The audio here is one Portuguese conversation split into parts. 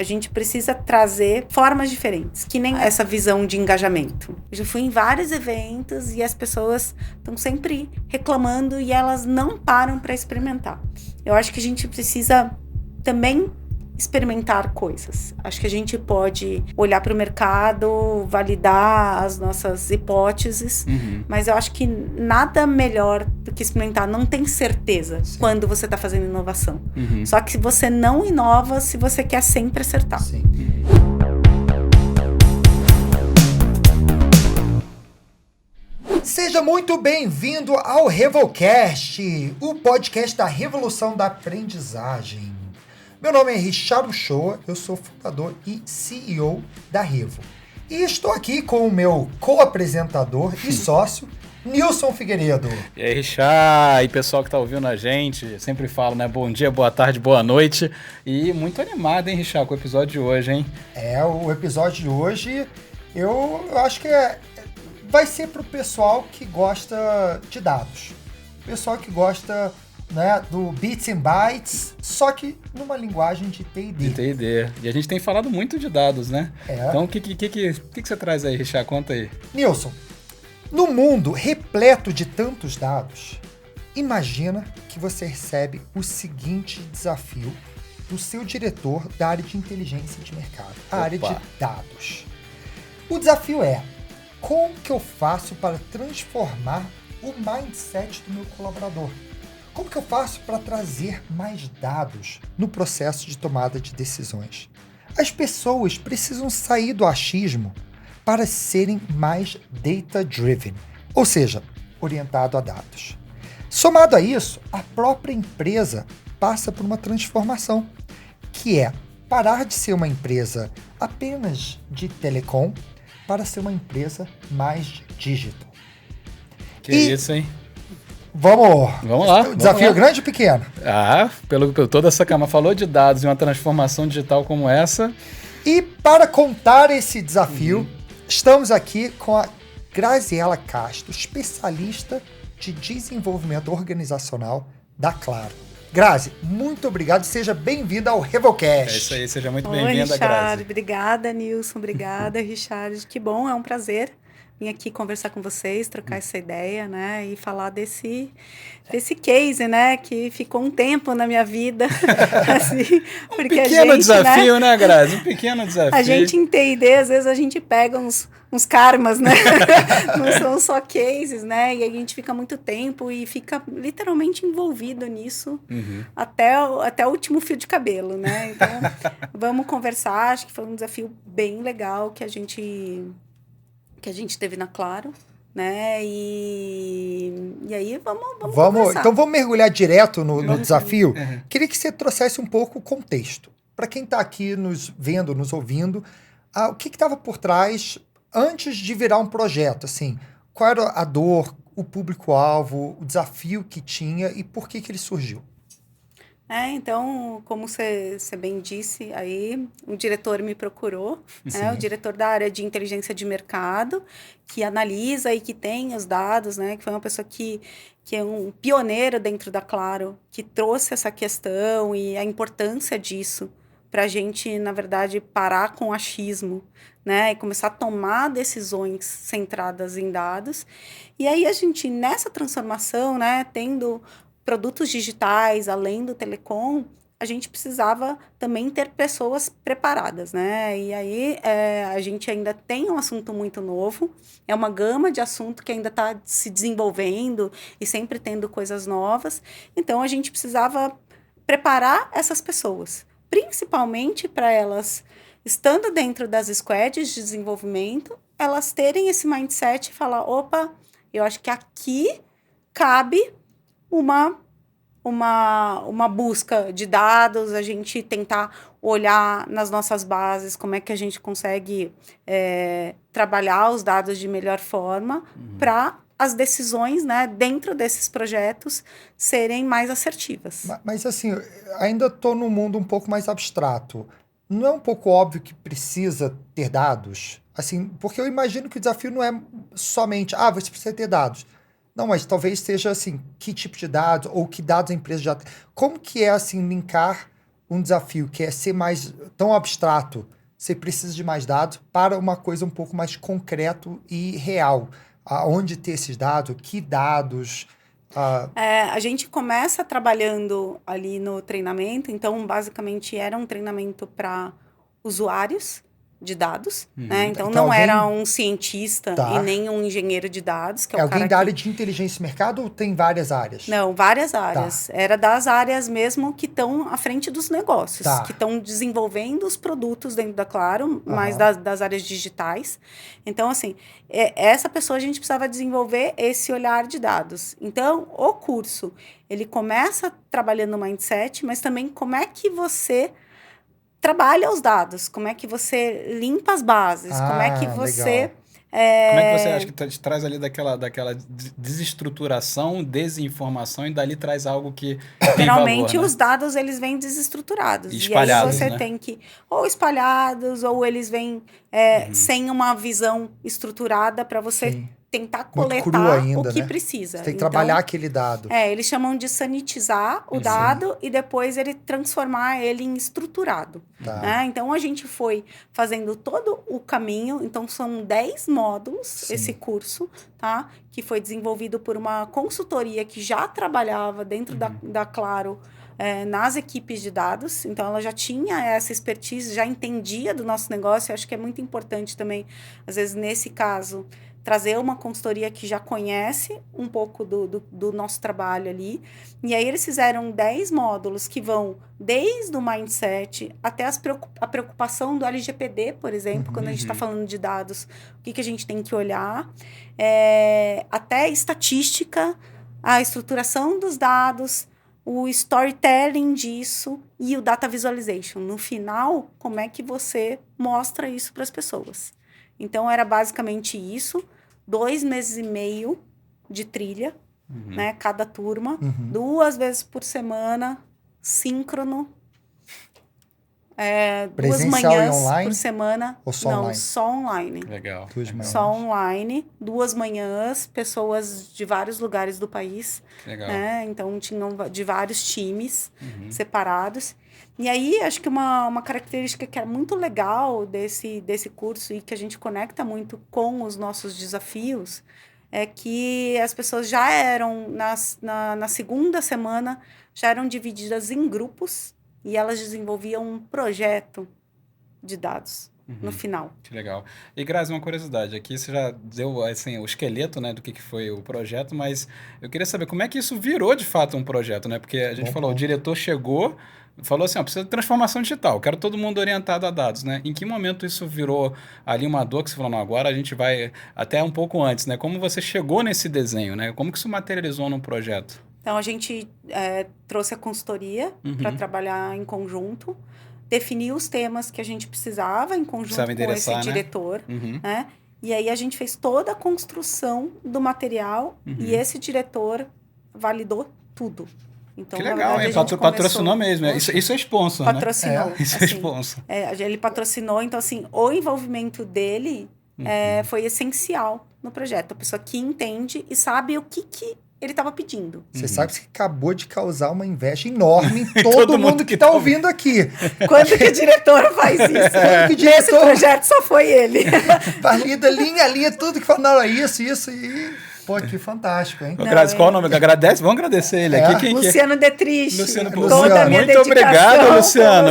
A gente precisa trazer formas diferentes, que nem essa visão de engajamento. Eu já fui em vários eventos e as pessoas estão sempre reclamando e elas não param para experimentar. Eu acho que a gente precisa também experimentar coisas. Acho que a gente pode olhar para o mercado, validar as nossas hipóteses, mas eu acho que nada melhor do que experimentar. Não tem certeza quando você está fazendo inovação. Só que você não inova se você quer sempre acertar. Sim. Seja muito bem-vindo ao Revolcast, o podcast da revolução da aprendizagem. Meu nome é Richard Uchoa, eu sou fundador e CEO da Revo. E estou aqui com o meu co-apresentador e sócio, Nilson Figueiredo. E aí, Richard, e pessoal que está ouvindo a gente, sempre falo, né? Bom dia, boa tarde, boa noite. E muito animado, hein, Richard, com o episódio de hoje, hein? O episódio de hoje, eu acho que vai ser para o pessoal que gosta de dados. Pessoal que gosta, né, do Bits and Bytes, só que numa linguagem de T&D. De T&D. E a gente tem falado muito de dados, né? Então, o que você traz aí, Richard? Conta aí. Nilson, no mundo repleto de tantos dados, imagina que você recebe o seguinte desafio do seu diretor da área de inteligência de mercado, a área de dados. O desafio é: como que eu faço para transformar o mindset do meu colaborador? Como que eu faço para trazer mais dados no processo de tomada de decisões? As pessoas precisam sair do achismo para serem mais data-driven, ou seja, orientado a dados. Somado a isso, a própria empresa passa por uma transformação, que é parar de ser uma empresa apenas de telecom para ser uma empresa mais digital. Isso, hein? Vamos lá. O desafio é grande ou pequeno? Pelo toda essa cama falou de dados e uma transformação digital como essa. E para contar esse desafio, estamos aqui com a Graziela Castro, especialista de desenvolvimento organizacional da Claro. Grazi, muito obrigado. Seja bem-vinda ao Revolcast. É isso aí, seja muito Oi, bem-vinda, Grazi. Obrigada, Nilson. Obrigada, Richard. Que bom, é um prazer vir aqui conversar com vocês, trocar essa ideia, né? E falar desse case, né? Que ficou um tempo na minha vida. Assim, porque um pequeno desafio, né, Grazi? Um pequeno desafio. A gente em T&D, às vezes a gente pega uns karmas, né? Não são só cases, né? E a gente fica muito tempo e fica literalmente envolvido nisso até o último fio de cabelo, né? Então, vamos conversar. Acho que foi um desafio bem legal que a gente teve na Claro, né? E aí vamos conversar. Então vamos mergulhar direto no desafio. Queria que você trouxesse um pouco o contexto. Para quem está aqui nos vendo, nos ouvindo, o que estava por trás antes de virar um projeto? Assim, qual era a dor, o público-alvo, o desafio que tinha e por que ele surgiu? Então, como você bem disse, aí o diretor me procurou, né, o diretor da área de inteligência de mercado, que analisa e que tem os dados, né, que foi uma pessoa que é um pioneiro dentro da Claro, que trouxe essa questão e a importância disso para a gente, na verdade, parar com o achismo, né, e começar a tomar decisões centradas em dados. E aí a gente, nessa transformação, né, tendo produtos digitais, além do telecom, a gente precisava também ter pessoas preparadas, né? E aí a gente ainda tem um assunto muito novo, é uma gama de assunto que ainda está se desenvolvendo e sempre tendo coisas novas. Então, a gente precisava preparar essas pessoas, principalmente para elas, estando dentro das squads de desenvolvimento, elas terem esse mindset e falar, opa, eu acho que aqui cabe uma busca de dados, a gente tentar olhar nas nossas bases como é que a gente consegue trabalhar os dados de melhor forma para as decisões, né, dentro desses projetos serem mais assertivas. Mas assim, ainda estou num mundo um pouco mais abstrato. Não é um pouco óbvio que precisa ter dados? Assim, porque eu imagino que o desafio não é somente, você precisa ter dados. Não, mas talvez seja assim, que tipo de dados ou que dados a empresa já tem. Como que é assim linkar um desafio que é ser mais tão abstrato, você precisa de mais dados, para uma coisa um pouco mais concreto e real. Aonde ter esses dados, que dados... A gente começa trabalhando ali no treinamento, então basicamente era um treinamento para usuários de dados, né? Então Então, não alguém- era um cientista Tá. e nem um engenheiro de dados, que é o alguém cara da que... área de inteligência e mercado ou tem várias áreas? Não, várias áreas. Era das áreas mesmo que estão à frente dos negócios, Tá. que estão desenvolvendo os produtos dentro da Claro, mas Aham. das áreas digitais. Então, assim, essa pessoa a gente precisava desenvolver esse olhar de dados. Então, o curso, ele começa trabalhando no mindset, mas também como é que você trabalha os dados, como é que você limpa as bases, como é que você... legal. Como é que você acha que te traz ali daquela desestruturação, desinformação e dali traz algo que tem Geralmente valor, né? os dados eles vêm desestruturados. E E aí espalhados, você né? tem que, ou espalhados, ou eles vêm sem uma visão estruturada para você Sim. tentar Muito cru coletar ainda, o que né? precisa. Você tem que Então, trabalhar aquele dado. eles chamam de sanitizar o dado e depois ele transformar ele em estruturado. Tá. Né? Então a gente foi fazendo todo o caminho. Então são 10 módulos Sim. esse curso, tá? Que foi desenvolvido por uma consultoria que já trabalhava dentro da Claro nas equipes de dados. Então ela já tinha essa expertise, já entendia do nosso negócio. Eu acho que é muito importante também, às vezes nesse caso, trazer uma consultoria que já conhece um pouco do nosso trabalho ali. E aí eles fizeram 10 módulos que vão desde o mindset até a preocupação do LGPD, por exemplo, quando a gente está falando de dados, o que a gente tem que olhar, até estatística, a estruturação dos dados, o storytelling disso e o data visualization. No final, como é que você mostra isso para as pessoas? Então, era basicamente isso, 2 meses e meio de trilha, né? Cada turma, 2 vezes por semana, síncrono, 2 Presencial manhãs e online? por semana. Ou só Não, online? só online. Legal. Duas manhãs. Só online, 2 manhãs, pessoas de vários lugares do país, Legal. né? Então, tinham de vários times separados. E aí, acho que uma característica que é muito legal desse curso e que a gente conecta muito com os nossos desafios é que as pessoas já eram, na segunda semana, já eram divididas em grupos e elas desenvolviam um projeto de dados no final. Que legal. E, Grazi, uma curiosidade. Aqui você já deu assim, o esqueleto, né, do que foi o projeto, mas eu queria saber como é que isso virou, de fato, um projeto, né? Porque a gente falou, o diretor chegou, falou assim, ó, precisa de transformação digital, quero todo mundo orientado a dados, né? Em que momento isso virou ali uma dor que você falou, não, agora a gente vai até um pouco antes, né? Como você chegou nesse desenho, né? Como que isso materializou num projeto? Então, a gente trouxe a consultoria para trabalhar em conjunto, definir os temas que a gente precisava em conjunto com esse diretor, né? E aí a gente fez toda a construção do material e esse diretor validou tudo. Então, que legal, hein? Patrocinou mesmo. Isso é sponsor, patrocinou, né? Isso é sponsor. Ele patrocinou, então assim, o envolvimento dele foi essencial no projeto. A pessoa que entende e sabe o que ele estava pedindo. Você sabe que acabou de causar uma inveja enorme em todo mundo que está ouvindo aqui. Quando que o diretor faz isso? Quando que o diretor... Nesse projeto só foi ele. Valida linha a linha, tudo que fala, não, isso e... Pô, que fantástico, hein? Grazi, qual o nome? Agradece? Vamos agradecer ele aqui. Quem Luciano Detriche. Luciano, toda a minha muito obrigado, Luciano.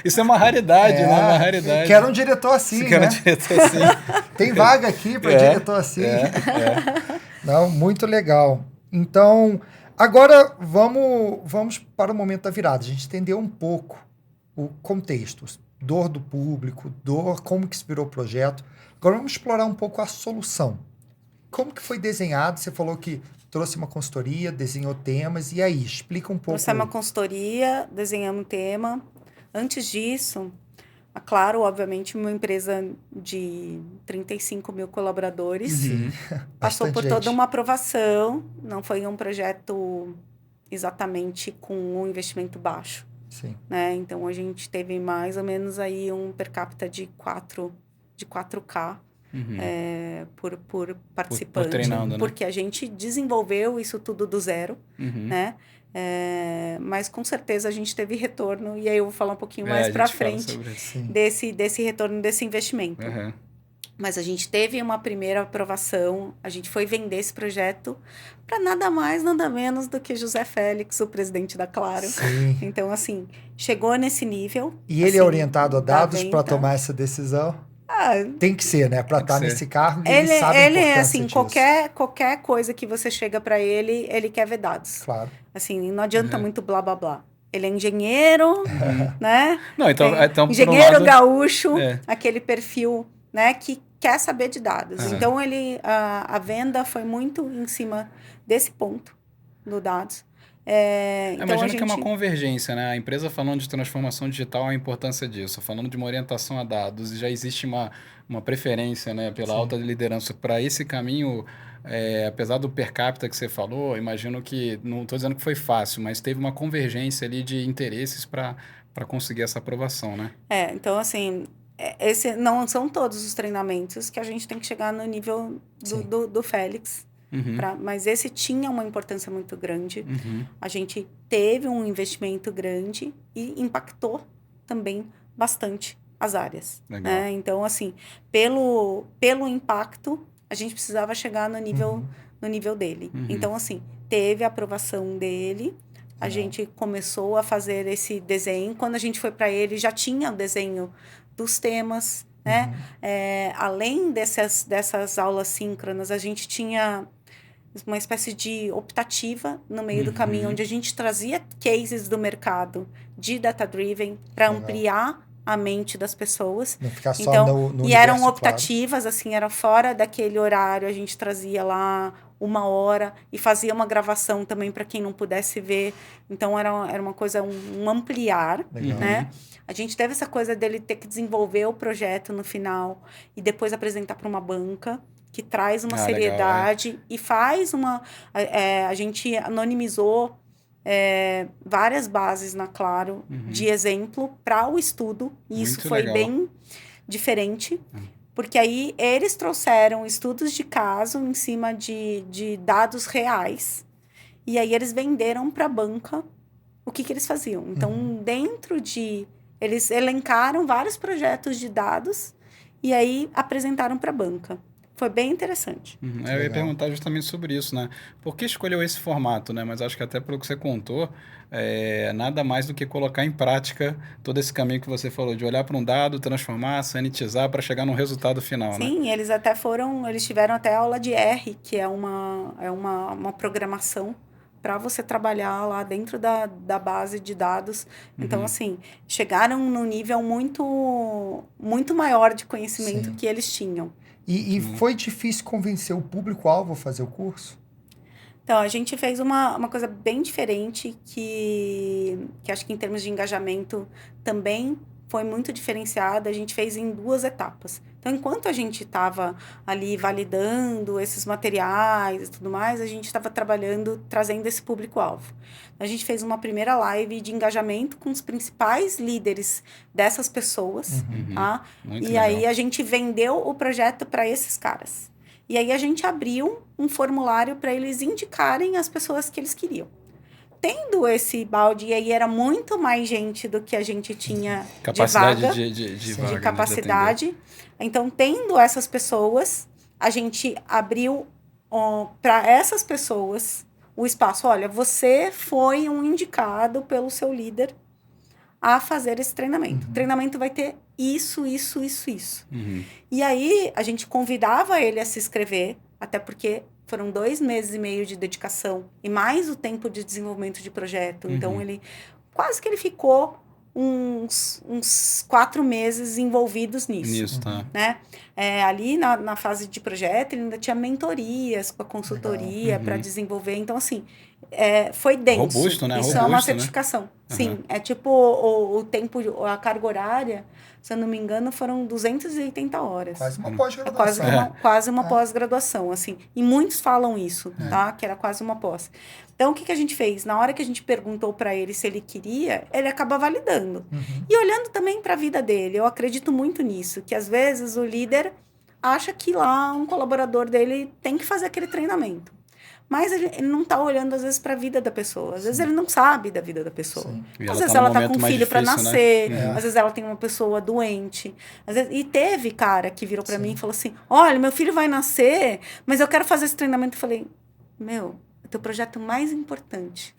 Isso é uma raridade, né? Uma raridade. Quero um diretor assim, Quero um diretor assim. Tem vaga aqui para diretor assim. Não, muito legal. Então, agora vamos para o momento da virada. A gente entendeu um pouco o contexto, dor do público, como que se virou o projeto. Agora vamos explorar um pouco a solução. Como que foi desenhado? Você falou que trouxe uma consultoria, desenhou temas, e aí? Explica um pouco. Trouxe uma consultoria, desenhamos um tema. Antes disso, a Claro, obviamente, uma empresa de 35 mil colaboradores, passou por toda uma aprovação, não foi um projeto exatamente com um investimento baixo. Sim. Né? Então, a gente teve mais ou menos aí um per capita de 4K. por participante. Por treinando, né? Porque a gente desenvolveu isso tudo do zero, né? Mas com certeza a gente teve retorno, e aí eu vou falar um pouquinho mais para frente desse retorno desse investimento. Mas a gente teve uma primeira aprovação, a gente foi vender esse projeto para nada mais, nada menos do que José Félix, o presidente da Claro. Sim. Então, assim, chegou nesse nível. E ele é orientado a dados para tomar essa decisão? Tem que ser, né? Para estar nesse cargo, ele sabe a importância assim, disso. qualquer coisa que você chega para ele quer ver dados. Claro. Assim, não adianta muito blá, blá, blá. Ele é engenheiro, né? Não, então engenheiro gaúcho, aquele perfil, né, que quer saber de dados. Então, a venda foi muito em cima desse ponto do dados. Então imagino que é uma convergência, né? A empresa falando de transformação digital, a importância disso. Falando de uma orientação a dados, já existe uma preferência, né, pela alta liderança para esse caminho. Apesar do per capita que você falou, imagino que, não estou dizendo que foi fácil, mas teve uma convergência ali de interesses para conseguir essa aprovação, né? Então, assim, esse não são todos os treinamentos que a gente tem que chegar no nível do Félix. Mas esse tinha uma importância muito grande. A gente teve um investimento grande e impactou também bastante as áreas. Né? Então, assim, pelo impacto, a gente precisava chegar no nível dele. Então, assim, teve a aprovação dele. A gente começou a fazer esse desenho. Quando a gente foi para ele, já tinha o desenho dos temas, né? Além dessas aulas síncronas, a gente tinha uma espécie de optativa no meio do caminho, onde a gente trazia cases do mercado de data-driven para ampliar a mente das pessoas. Não ficar só no e eram optativas, assim, era fora daquele horário, a gente trazia lá 1 hora e fazia uma gravação também para quem não pudesse ver. Então, era uma coisa, um ampliar, né? A gente teve essa coisa dele ter que desenvolver o projeto no final e depois apresentar para uma banca, que traz uma seriedade legal, e faz uma... a gente anonimizou várias bases na Claro de exemplo para o estudo, e isso foi legal, bem diferente, porque aí eles trouxeram estudos de caso em cima de dados reais, e aí eles venderam para a banca o que eles faziam. Então, eles elencaram vários projetos de dados e aí apresentaram para a banca. Foi bem interessante. Eu ia perguntar justamente sobre isso, né? Por que escolheu esse formato, né? Mas acho que até pelo que você contou, nada mais do que colocar em prática todo esse caminho que você falou, de olhar para um dado, transformar, sanitizar para chegar no resultado final, né? Sim, eles tiveram até aula de R, que é uma programação para você trabalhar lá dentro da base de dados. Então, assim, chegaram num nível muito, muito maior de conhecimento que eles tinham. E foi difícil convencer o público-alvo a fazer o curso? Então, a gente fez uma coisa bem diferente que acho que em termos de engajamento também foi muito diferenciada. A gente fez em 2 etapas. Então, enquanto a gente estava ali validando esses materiais e tudo mais, a gente estava trazendo esse público-alvo. A gente fez uma primeira live de engajamento com os principais líderes dessas pessoas, tá? E legal, aí a gente vendeu o projeto para esses caras. E aí a gente abriu um formulário para eles indicarem as pessoas que eles queriam. Tendo esse balde, e aí era muito mais gente do que a gente tinha capacidade de vaga, de capacidade. Então, tendo essas pessoas, a gente abriu para essas pessoas o espaço. Olha, você foi um indicado pelo seu líder a fazer esse treinamento. O treinamento vai ter isso. E aí, a gente convidava ele a se inscrever, até porque foram 2 meses e meio de dedicação e mais o tempo de desenvolvimento de projeto. Então, ele ficou uns 4 meses envolvidos nisso. Tá. Né? Ali na fase de projeto, ele ainda tinha mentorias com a consultoria para desenvolver. Então, assim, foi denso. Robusto, né? Isso é uma certificação. Né? Sim, é tipo o tempo, a carga horária, se eu não me engano, foram 280 horas. Quase uma pós-graduação. Quase uma pós-graduação, assim. E muitos falam isso, tá? Que era quase uma pós. Então, o que a gente fez? Na hora que a gente perguntou para ele se ele queria, ele acaba validando. E olhando também para a vida dele. Eu acredito muito nisso, que às vezes o líder acha que lá um colaborador dele tem que fazer aquele treinamento. Mas ele não está olhando, às vezes, para a vida da pessoa. Às vezes ele não sabe da vida da pessoa. Às vezes ela está com um filho para nascer, né? Às vezes ela tem uma pessoa doente. Às vezes... E teve cara que virou para mim e falou assim, olha, meu filho vai nascer, mas eu quero fazer esse treinamento. Eu falei, meu, é o teu projeto mais importante.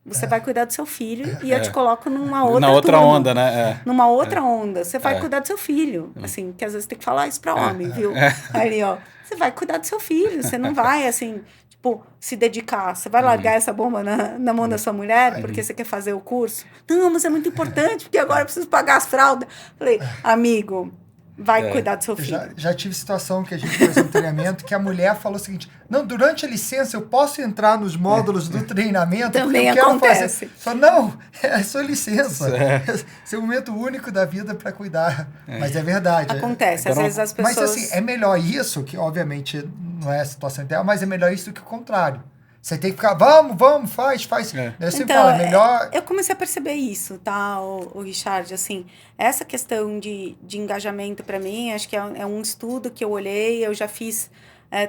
Você vai cuidar do seu filho e eu te coloco numa outra Na outra turma, onda, né? Numa outra onda. Você vai cuidar do seu filho. Assim, que às vezes tem que falar isso para homem, viu? Ali, ó. Você vai cuidar do seu filho. Você não vai, assim... se dedicar, você vai largar essa bomba na mão da sua mulher porque você quer fazer o curso? Não, mas é muito importante, porque agora eu preciso pagar as fraldas. Falei, amigo, vai cuidar do seu filho. Já tive situação que a gente fez um treinamento que a mulher falou o seguinte, não, durante a licença eu posso entrar nos módulos do treinamento também porque eu quero acontece. fazer. Só não, é sua licença. Esse é o momento único da vida para cuidar. Mas é verdade. Acontece, às vezes as pessoas... Mas assim, é melhor isso, que obviamente não é a situação ideal, mas é melhor isso do que o contrário. Você tem que ficar, vamos, faz. Você então, fala, melhor... Eu comecei a perceber isso, tá, o Richard, assim, essa questão de engajamento para mim, acho que é um estudo que eu olhei, eu já fiz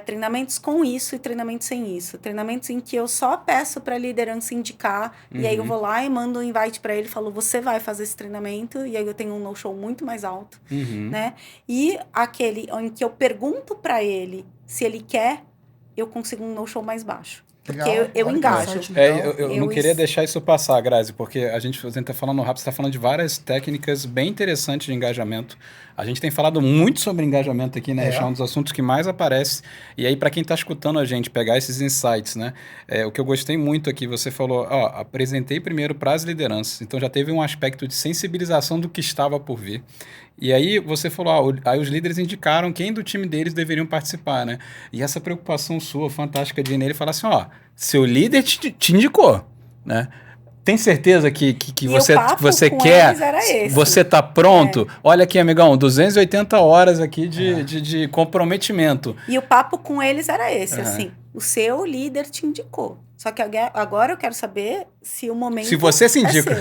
treinamentos com isso e treinamentos sem isso. Treinamentos em que eu só peço para a liderança indicar, e aí eu vou lá e mando um invite para ele, falo, você vai fazer esse treinamento, e aí eu tenho um no-show muito mais alto, né? E aquele em que eu pergunto para ele se ele quer, eu consigo um no-show mais baixo. Porque eu engajo. Eu não queria deixar isso passar, Grazi, porque a gente está falando rápido, você está falando de várias técnicas bem interessantes de engajamento. A gente tem falado muito sobre engajamento aqui, né? É um dos assuntos que mais aparece. E aí, para quem está escutando a gente, pegar esses insights, né? O que eu gostei muito aqui, você falou, apresentei primeiro para as lideranças. Então, já teve um aspecto de sensibilização do que estava por vir. E aí você falou, aí os líderes indicaram quem do time deles deveriam participar, né? E essa preocupação sua, fantástica, de ir nele e falar assim, seu líder te indicou, né? Tem certeza que você quer, você tá pronto? Olha aqui, amigão, 280 horas aqui de comprometimento. E o papo com eles era esse, assim, o seu líder te indicou. Só que agora eu quero saber se o momento se você se indica.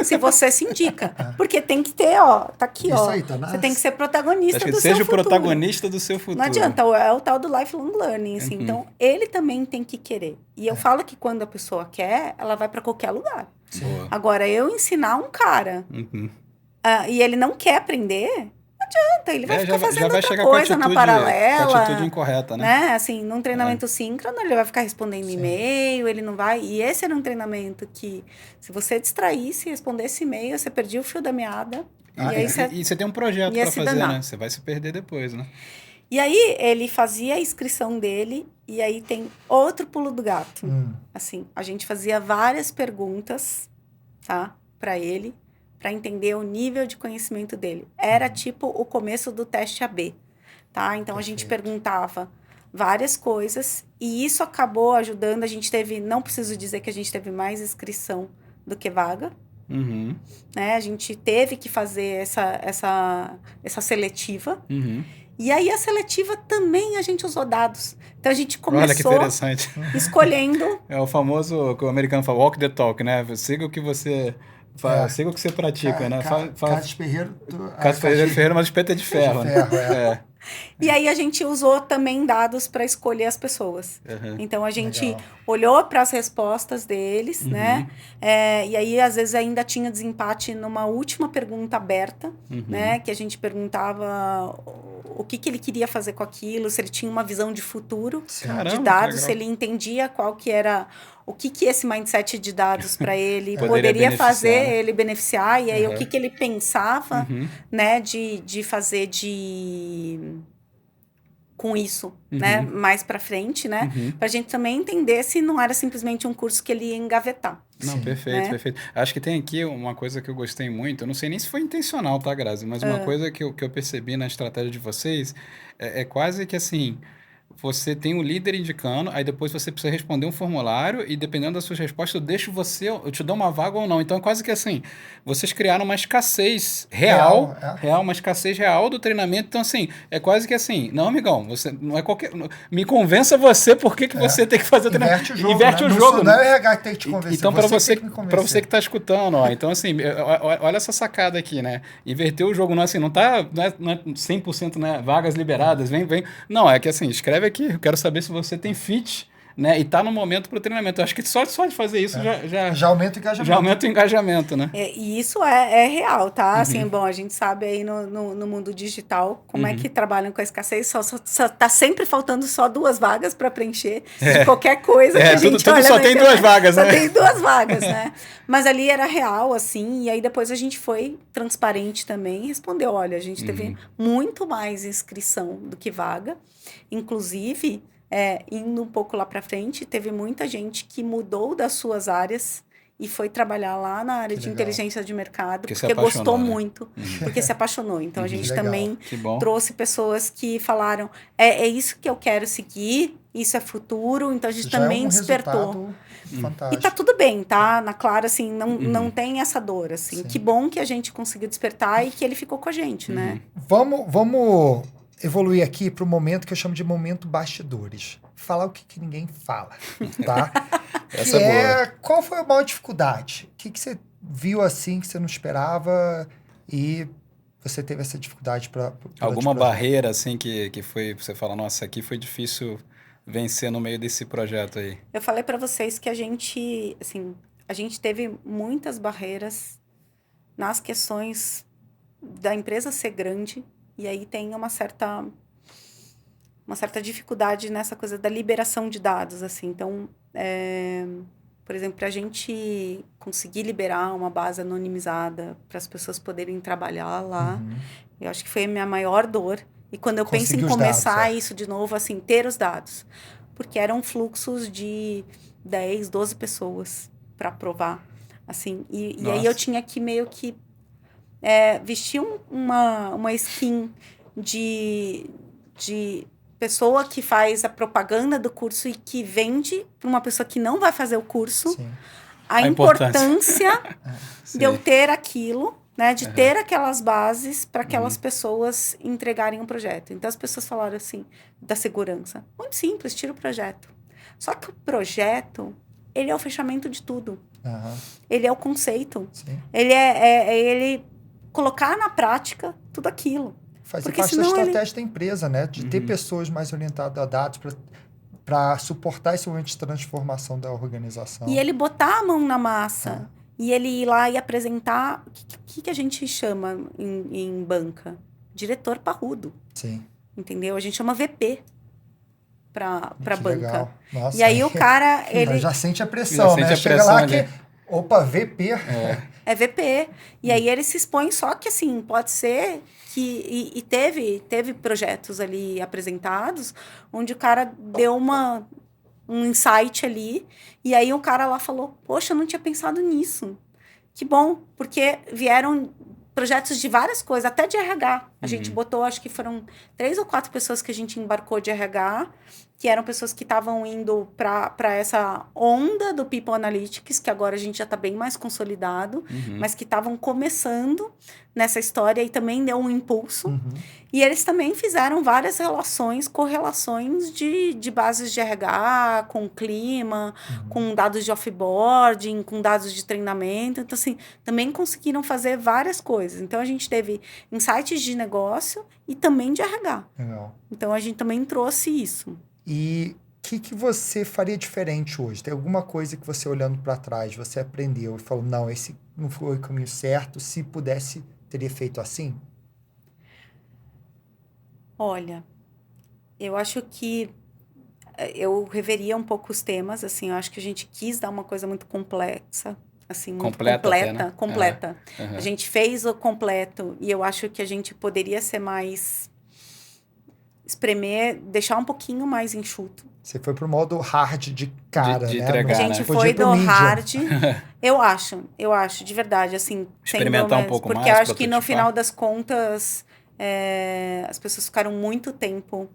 Se você se indica. Porque tem que ter, tá aqui, isso aí, tá você tem que ser protagonista do seu futuro. Seja o protagonista do seu futuro. Não adianta, é o tal do lifelong learning, assim. Então, ele também tem que querer. E eu falo que quando a pessoa quer, ela vai para qualquer lugar. Agora, eu ensinar um cara e ele não quer aprender... adianta, ele vai ficar fazendo outra coisa na paralela. Com a atitude incorreta, né? Assim, num treinamento síncrono, ele vai ficar respondendo e-mail, ele não vai... E esse era um treinamento que, se você distraísse e respondesse e-mail, você perdia o fio da meada. E você tem um projeto para fazer, né? Você vai se perder depois, né? E aí, ele fazia a inscrição dele, e aí tem outro pulo do gato. Assim, a gente fazia várias perguntas, tá? Para ele, para entender o nível de conhecimento dele. Era tipo o começo do teste AB, tá? Então, a gente perguntava várias coisas e isso acabou ajudando. A gente teve, não preciso dizer que a gente teve mais inscrição do que vaga, né? A gente teve que fazer essa seletiva. E aí, a seletiva também a gente usou dados. Então, a gente começou Olha que interessante. Escolhendo... É o famoso, que o americano fala, walk the talk, né? Siga o que você... siga o que você pratica, né? Cássio Ferreiro... Cássio Ferreiro, mas espeta de ferro. E aí a gente usou também dados para escolher as pessoas. Então, a gente olhou para as respostas deles, né? E aí, às vezes, ainda tinha desempate numa última pergunta aberta, né? Que a gente perguntava o que ele queria fazer com aquilo, se ele tinha uma visão de futuro de dados, se ele entendia qual que era... O que esse mindset de dados para ele poderia fazer ele beneficiar, e aí o que ele pensava, né, de fazer com isso, né, mais para frente, né, para a gente também entender se não era simplesmente um curso que ele ia engavetar. Não, perfeito, perfeito. Acho que tem aqui uma coisa que eu gostei muito, eu não sei nem se foi intencional, tá, Grazi, mas uma coisa que eu percebi na estratégia de vocês é quase que assim... você tem um líder indicando, aí depois você precisa responder um formulário e dependendo das suas respostas, eu te dou uma vaga ou não. Então é quase que assim, vocês criaram uma escassez real, uma escassez real do treinamento. Então assim, é quase que assim, não, amigão, você não é qualquer, me convença você por que você tem que fazer o treinamento. Inverte o jogo. Não é o RH que tem que te convencer. Então para você que está escutando, ó, então assim, olha essa sacada aqui, né? Inverter o jogo não é assim, não é 100%, né, vagas liberadas, vem. Não, é que assim, escreve aqui, eu quero saber se você tem fit, né? E tá no momento pro treinamento. Eu acho que só de fazer isso já aumenta o engajamento. Já aumenta o engajamento, né? E isso é real, tá? Assim, bom, a gente sabe aí no mundo digital como é que trabalham com a escassez. Só tá sempre faltando só 2 vagas para preencher de qualquer coisa que a gente tudo olha só tem 2 vagas, né? Só tem 2 vagas, né? Mas ali era real, assim, e aí depois a gente foi transparente também e respondeu, olha, a gente teve muito mais inscrição do que vaga. Inclusive, indo um pouco lá para frente, teve muita gente que mudou das suas áreas e foi trabalhar lá na área de inteligência de mercado, porque gostou muito, porque se apaixonou. Então, a gente também trouxe pessoas que falaram, é isso que eu quero seguir, isso é futuro, então a gente também despertou. Fantástico. E tá tudo bem, tá? Na Clara, assim, não tem essa dor, assim. Sim. Que bom que a gente conseguiu despertar e que ele ficou com a gente, né? Vamos evoluir aqui para o momento que eu chamo de momento bastidores. Falar o que ninguém fala, tá? Essa é boa. Qual foi a maior dificuldade? O que você viu assim que você não esperava e você teve essa dificuldade para... Alguma barreira assim que foi, você fala, nossa, aqui foi difícil vencer no meio desse projeto aí? Eu falei para vocês que a gente teve muitas barreiras nas questões da empresa ser grande, e aí tem uma certa dificuldade nessa coisa da liberação de dados, assim. Então, por exemplo, para a gente conseguir liberar uma base anonimizada para as pessoas poderem trabalhar lá, eu acho que foi a minha maior dor. E quando eu penso em começar isso de novo, assim, ter os dados. Porque eram fluxos de 10, 12 pessoas para aprovar, assim. E aí eu tinha que meio que vestir uma skin de pessoa que faz a propaganda do curso e que vende para uma pessoa que não vai fazer o curso. Sim. A importância de eu ter aquilo, né, de ter aquelas bases para aquelas pessoas entregarem um projeto. Então, as pessoas falaram assim, da segurança. Muito simples, tira o projeto. Só que o projeto, ele é o fechamento de tudo. Ele é o conceito. Sim. Ele ele colocar na prática tudo aquilo. Faz parte da estratégia da empresa, né? De ter pessoas mais orientadas a dados para suportar esse momento de transformação da organização. E ele botar a mão na massa. E ele ir lá e apresentar... O que a gente chama em banca? Diretor parrudo. Sim. Entendeu? A gente chama VP para banca. Legal. Nossa, e aí o cara... ele já sente a pressão, né? Chega lá que... Opa, VP. É VP. E aí ele se expõe, só que assim, pode ser que... E teve projetos ali apresentados, onde o cara deu um insight ali, e aí o cara lá falou, poxa, eu não tinha pensado nisso. Que bom, porque vieram projetos de várias coisas, até de RH. A gente botou, acho que foram 3 ou 4 pessoas que a gente embarcou de RH, que eram pessoas que estavam indo para essa onda do People Analytics, que agora a gente já está bem mais consolidado, mas que estavam começando nessa história e também deu um impulso. E eles também fizeram várias correlações de bases de RH, com clima, com dados de offboarding, com dados de treinamento. Então, assim, também conseguiram fazer várias coisas. Então, a gente teve insights de negócio e também de RH. Legal. Então, a gente também trouxe isso. E o que você faria diferente hoje? Tem alguma coisa que você, olhando para trás, você aprendeu e falou, não, esse não foi o caminho certo, se pudesse, teria feito assim? Olha, eu acho que eu reveria um pouco os temas, assim, eu acho que a gente quis dar uma coisa muito complexa, assim, muito completa. A gente fez o completo e eu acho que a gente poderia ser mais... espremer, deixar um pouquinho mais enxuto. Você foi pro modo hard de cara, de né? entregar, a gente foi do hard. Eu acho, de verdade, assim... Experimentar um pouco mais, porque eu acho que no final das contas, as pessoas ficaram muito tempo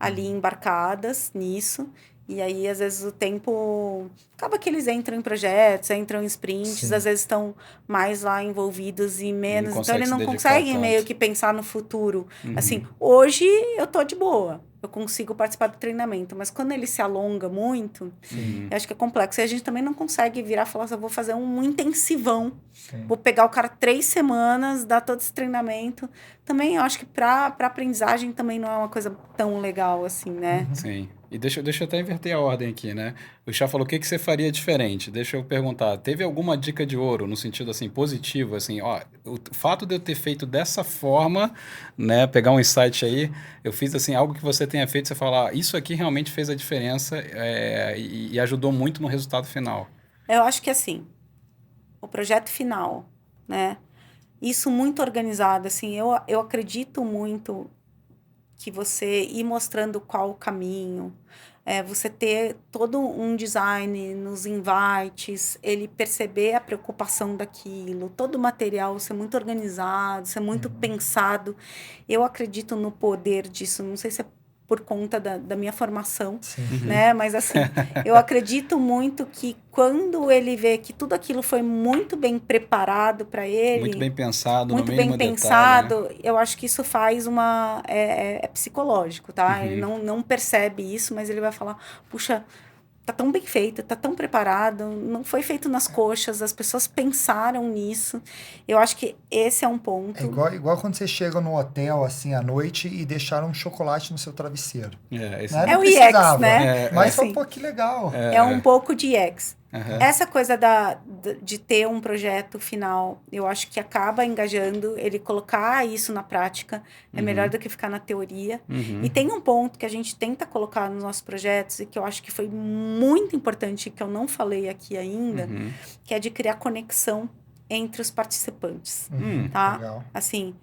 ali embarcadas nisso. E aí, às vezes, o tempo... Acaba que eles entram em projetos, entram em sprints, Sim. às vezes estão mais lá envolvidos e menos. Então, eles não dedicar conseguem tanto. meio que pensar no futuro. Assim, hoje eu tô de boa. Eu consigo participar do treinamento. Mas quando ele se alonga muito, eu acho que é complexo. E a gente também não consegue virar e falar assim, eu vou fazer um intensivão. Sim. Vou pegar o cara 3 semanas, dar todo esse treinamento. Também, eu acho que para aprendizagem também não é uma coisa tão legal assim, né? Sim. E deixa eu até inverter a ordem aqui, né? O Chá falou o que você faria diferente. Deixa eu perguntar, teve alguma dica de ouro no sentido assim positivo, assim, ó, o fato de eu ter feito dessa forma, né, pegar um insight aí, eu fiz assim algo que você tenha feito, você falar, isso aqui realmente fez a diferença e ajudou muito no resultado final. Eu acho que assim, o projeto final, né? Isso muito organizado, assim, eu acredito muito que você ir mostrando qual o caminho, você ter todo um design nos invites, ele perceber a preocupação daquilo, todo o material ser muito organizado, ser muito pensado. Eu acredito no poder disso, não sei se é por conta da minha formação, né? Mas assim, eu acredito muito que quando ele vê que tudo aquilo foi muito bem preparado para ele, Muito bem pensado, muito no bem mínimo pensado, detalhe, né? eu acho que isso faz uma... É psicológico, tá? Ele Uhum. não percebe isso, mas ele vai falar, puxa, tá tão bem feito, tá tão preparado, não foi feito nas coxas, as pessoas pensaram nisso. Eu acho que esse é um ponto. É igual quando você chega no hotel, assim, à noite e deixaram um chocolate no seu travesseiro. Esse... Né? É Não o EX, precisava, né? mas Assim, pô, que legal. é um pouco de EX. Uhum. Essa coisa de ter um projeto final, eu acho que acaba engajando, ele colocar isso na prática é melhor do que ficar na teoria. E tem um ponto que a gente tenta colocar nos nossos projetos e que eu acho que foi muito importante, que eu não falei aqui ainda, que é de criar conexão entre os participantes, tá? Legal. Assim,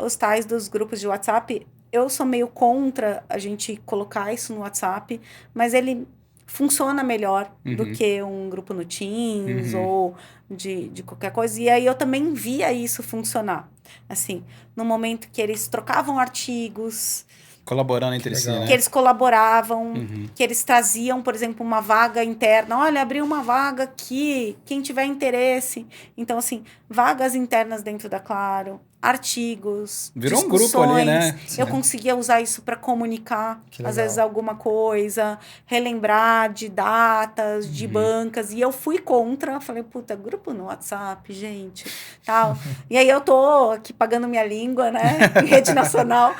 os tais dos grupos de WhatsApp, eu sou meio contra a gente colocar isso no WhatsApp, mas ele funciona melhor do que um grupo no Teams ou de qualquer coisa. E aí eu também via isso funcionar. Assim, no momento que eles trocavam artigos, Colaborando entre si, legal. né? que eles colaboravam, que eles traziam, por exemplo, uma vaga interna. Olha, abriu uma vaga aqui, quem tiver interesse. Então, assim, vagas internas dentro da Claro, artigos, Virou um discussões. grupo ali, né? Eu conseguia usar isso para comunicar, Que às legal. vezes, alguma coisa, relembrar de datas, de bancas. E eu fui contra, falei, puta, grupo no WhatsApp, gente, tal. E aí eu tô aqui pagando minha língua, né? Em rede nacional.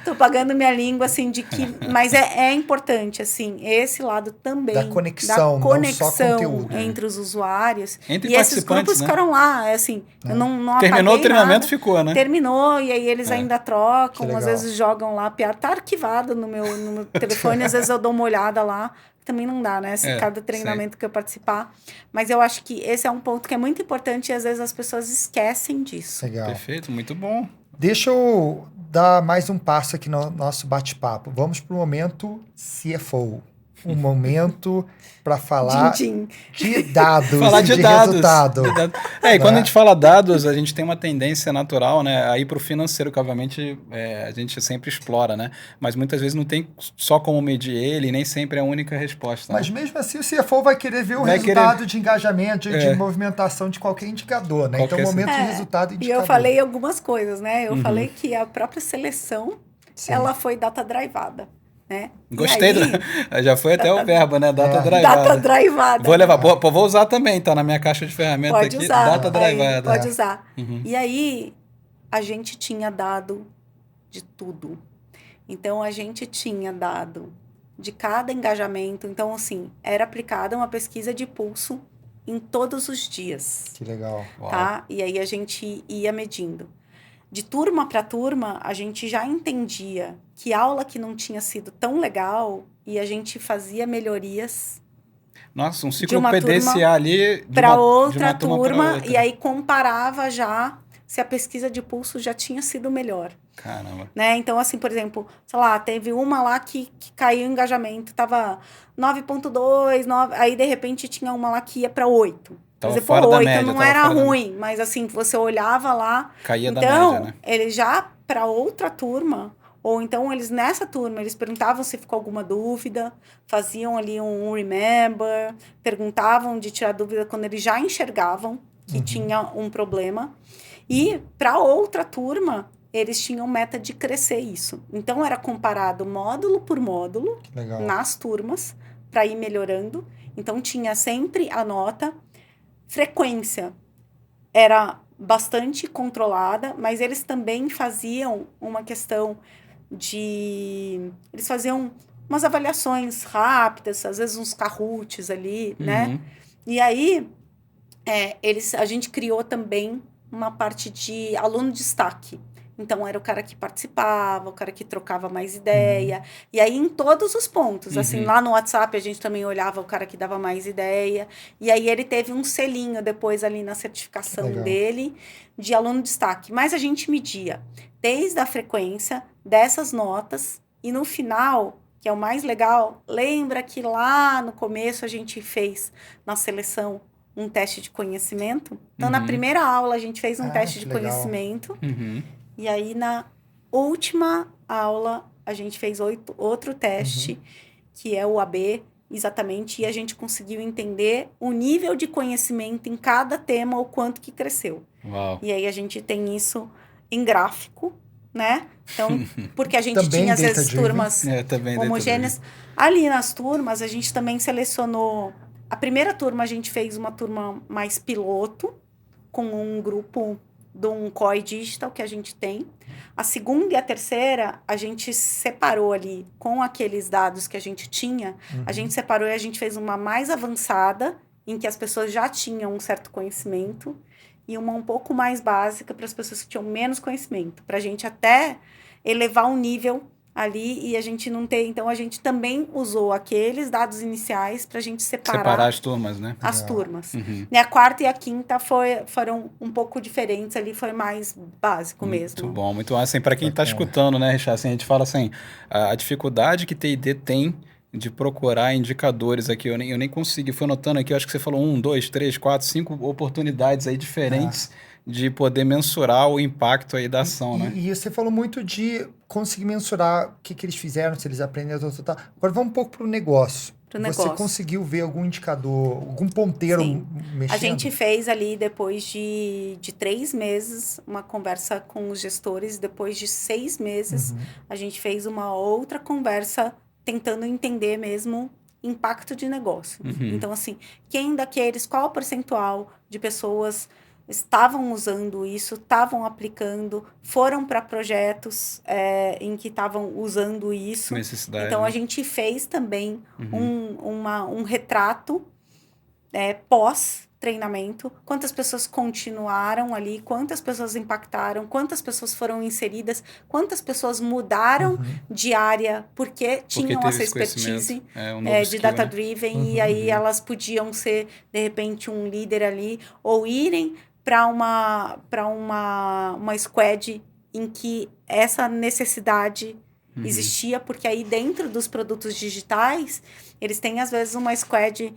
Tô pagando minha língua, assim, de que... Mas é importante, assim, esse lado também. Da conexão, não só conteúdo. Entre os usuários. Entre E esses participantes, grupos né? ficaram lá, assim, eu não Terminou o apaguei treinamento, nada. ficou, né? Terminou, e aí eles ainda Que trocam, legal. às vezes jogam lá, piada, tá arquivado no meu telefone, às vezes eu dou uma olhada lá, também não dá, né? Se cada treinamento que eu participar. Mas eu acho que esse é um ponto que é muito importante e às vezes as pessoas esquecem disso. Legal. Perfeito, muito bom. Deixa eu dar mais um passo aqui no nosso bate-papo. Vamos para o momento CFO. Um momento para falar Din-din. de dados, Falar de dados. resultado. E quando a gente fala dados, a gente tem uma tendência natural, né? Aí para o financeiro, que obviamente a gente sempre explora, né? Mas muitas vezes não tem só como medir ele, e nem sempre é a única resposta. Mas mesmo assim o CFO vai querer ver o resultado de engajamento, de movimentação de qualquer indicador, né? Então, momento de resultado e E indicador. eu falei algumas coisas, né? Eu falei que a própria seleção, ela foi data-drivada, né? Gostei, aí, já foi até o verbo, né? Data drivada. Data drivada. Vou levar, vou usar também, tá na minha caixa de ferramentas Pode aqui. usar. Data drivada. Pode usar. E aí, a gente tinha dado de tudo. Então, a gente tinha dado de cada engajamento. Então, assim, era aplicada uma pesquisa de pulso em todos os dias. Que legal. Tá? E aí, a gente ia medindo. De turma para turma, a gente já entendia que aula que não tinha sido tão legal e a gente fazia melhorias. Nossa, um ciclo PDCA ali para outra turma turma, outra. E aí comparava já se a pesquisa de pulso já tinha sido melhor. Caramba. Né? Então, assim, por exemplo, sei lá, teve uma lá que caiu o engajamento, tava 9.2, 9, aí de repente tinha uma lá que ia para 8. Tava fora da 8 média, não era ruim, mas assim, você olhava lá. Caía então, da média, né? ele já, para outra turma, Ou então, eles nessa turma, eles perguntavam se ficou alguma dúvida, faziam ali um remember, perguntavam de tirar dúvida quando eles já enxergavam que tinha um problema. E para outra turma, eles tinham meta de crescer isso. Então, era comparado módulo por módulo nas turmas para ir melhorando. Então, tinha sempre a nota. Frequência era bastante controlada, mas eles também faziam uma questão de... Eles faziam umas avaliações rápidas, às vezes uns Kahoots ali, né? E aí, a gente criou também uma parte de aluno destaque. Então, era o cara que participava, o cara que trocava mais ideia. E aí, em todos os pontos. Assim, lá no WhatsApp, a gente também olhava o cara que dava mais ideia. E aí, ele teve um selinho depois ali na certificação dele de aluno destaque. Mas a gente media desde a frequência dessas notas. E no final, que é o mais legal, lembra que lá no começo a gente fez na seleção um teste de conhecimento? Então, na primeira aula, a gente fez um teste de conhecimento. E aí, na última aula, a gente fez outro teste, que é o AB, exatamente, e a gente conseguiu entender o nível de conhecimento em cada tema, o quanto que cresceu. Uau. E aí, a gente tem isso em gráfico, né? Então, porque a gente também tinha, às vezes, turmas homogêneas. Ali nas turmas, a gente também selecionou... A primeira turma, a gente fez uma turma mais piloto, com um grupo... de um COI Digital que a gente tem. A segunda e a terceira, a gente separou ali com aqueles dados que a gente tinha, a gente separou e a gente fez uma mais avançada, em que as pessoas já tinham um certo conhecimento, e uma um pouco mais básica para as pessoas que tinham menos conhecimento, para a gente até elevar um nível ali e a gente não ter... Então, a gente também usou aqueles dados iniciais para a gente separar as turmas, né? As turmas. E a quarta e a quinta foram um pouco diferentes ali, foi mais básico mesmo. Muito bom, muito bom. Assim, para quem está escutando, né, Richard, assim, a gente fala assim, a dificuldade que TID tem de procurar indicadores aqui, eu nem consegui, fui anotando aqui, eu acho que você falou 1, 2, 3, 4, 5 oportunidades aí diferentes de poder mensurar o impacto aí da ação, né? E você falou muito de conseguir mensurar o que eles fizeram, se eles aprenderam, tal. Agora vamos um pouco para o negócio. Você conseguiu ver algum indicador, algum ponteiro mexendo? A gente fez ali, depois de 3 meses, uma conversa com os gestores. Depois de 6 meses, a gente fez uma outra conversa tentando entender mesmo impacto de negócio. Então, assim, qual o percentual de pessoas estavam usando isso, estavam aplicando, foram para projetos em que estavam usando isso. Necessidade, então, a gente fez também um retrato pós-treinamento, quantas pessoas continuaram ali, quantas pessoas impactaram, quantas pessoas foram inseridas, quantas pessoas mudaram de área porque tinham essa expertise de data-driven, e aí elas podiam ser, de repente, um líder ali, ou irem para uma squad em que essa necessidade existia, porque aí dentro dos produtos digitais, eles têm às vezes uma squad,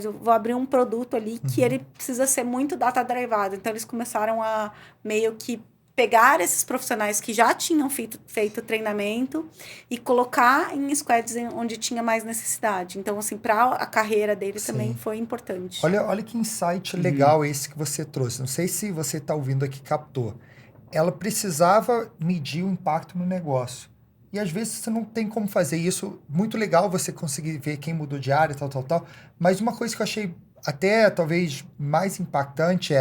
eu vou abrir um produto ali que ele precisa ser muito data-drivado. Então, eles começaram a meio que pegar esses profissionais que já tinham feito treinamento e colocar em squads onde tinha mais necessidade. Então, assim, para a carreira dele também foi importante. Olha que insight legal esse que você trouxe. Não sei se você está ouvindo aqui, captou. Ela precisava medir o impacto no negócio. E às vezes você não tem como fazer isso. Muito legal você conseguir ver quem mudou de área, tal. Mas uma coisa que eu achei até talvez mais impactante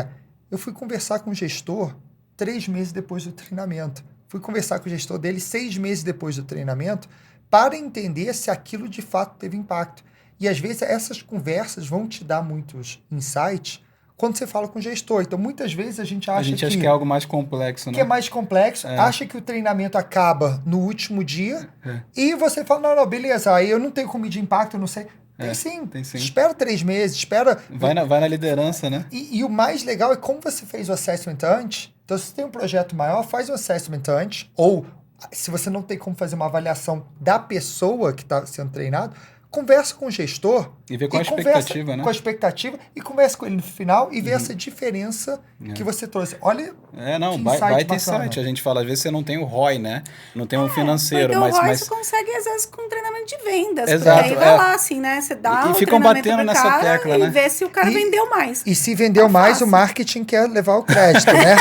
eu fui conversar com o gestor 3 meses depois do treinamento. Fui conversar com o gestor dele 6 meses depois do treinamento para entender se aquilo de fato teve impacto. E às vezes essas conversas vão te dar muitos insights quando você fala com o gestor. Então, muitas vezes a gente acha que é algo mais complexo, né? Que é mais complexo, acha que o treinamento acaba no último dia e você fala, não, beleza, aí eu não tenho como medir impacto, eu não sei. Tem sim. Espera 3 meses, espera... Vai na liderança, né? E o mais legal é como você fez o assessment antes. Então, se você tem um projeto maior, faz o assessment antes, ou se você não tem como fazer uma avaliação da pessoa que está sendo treinado, conversa com o gestor E ver qual a conversa expectativa, né? com a expectativa e conversa com ele no final e vê essa diferença que você trouxe. Olha, que baita bacana. insight. A gente fala, às vezes você não tem o ROI, né? Não tem um financeiro, porque o ROI mas você consegue, às vezes, com treinamento de vendas. Exato, Porque aí vai lá, assim, né? Você dá E o ficam treinamento batendo pro nessa cara tecla, e né? vê se o cara vendeu mais. E se vendeu mais, fácil. o marketing quer levar o crédito, né?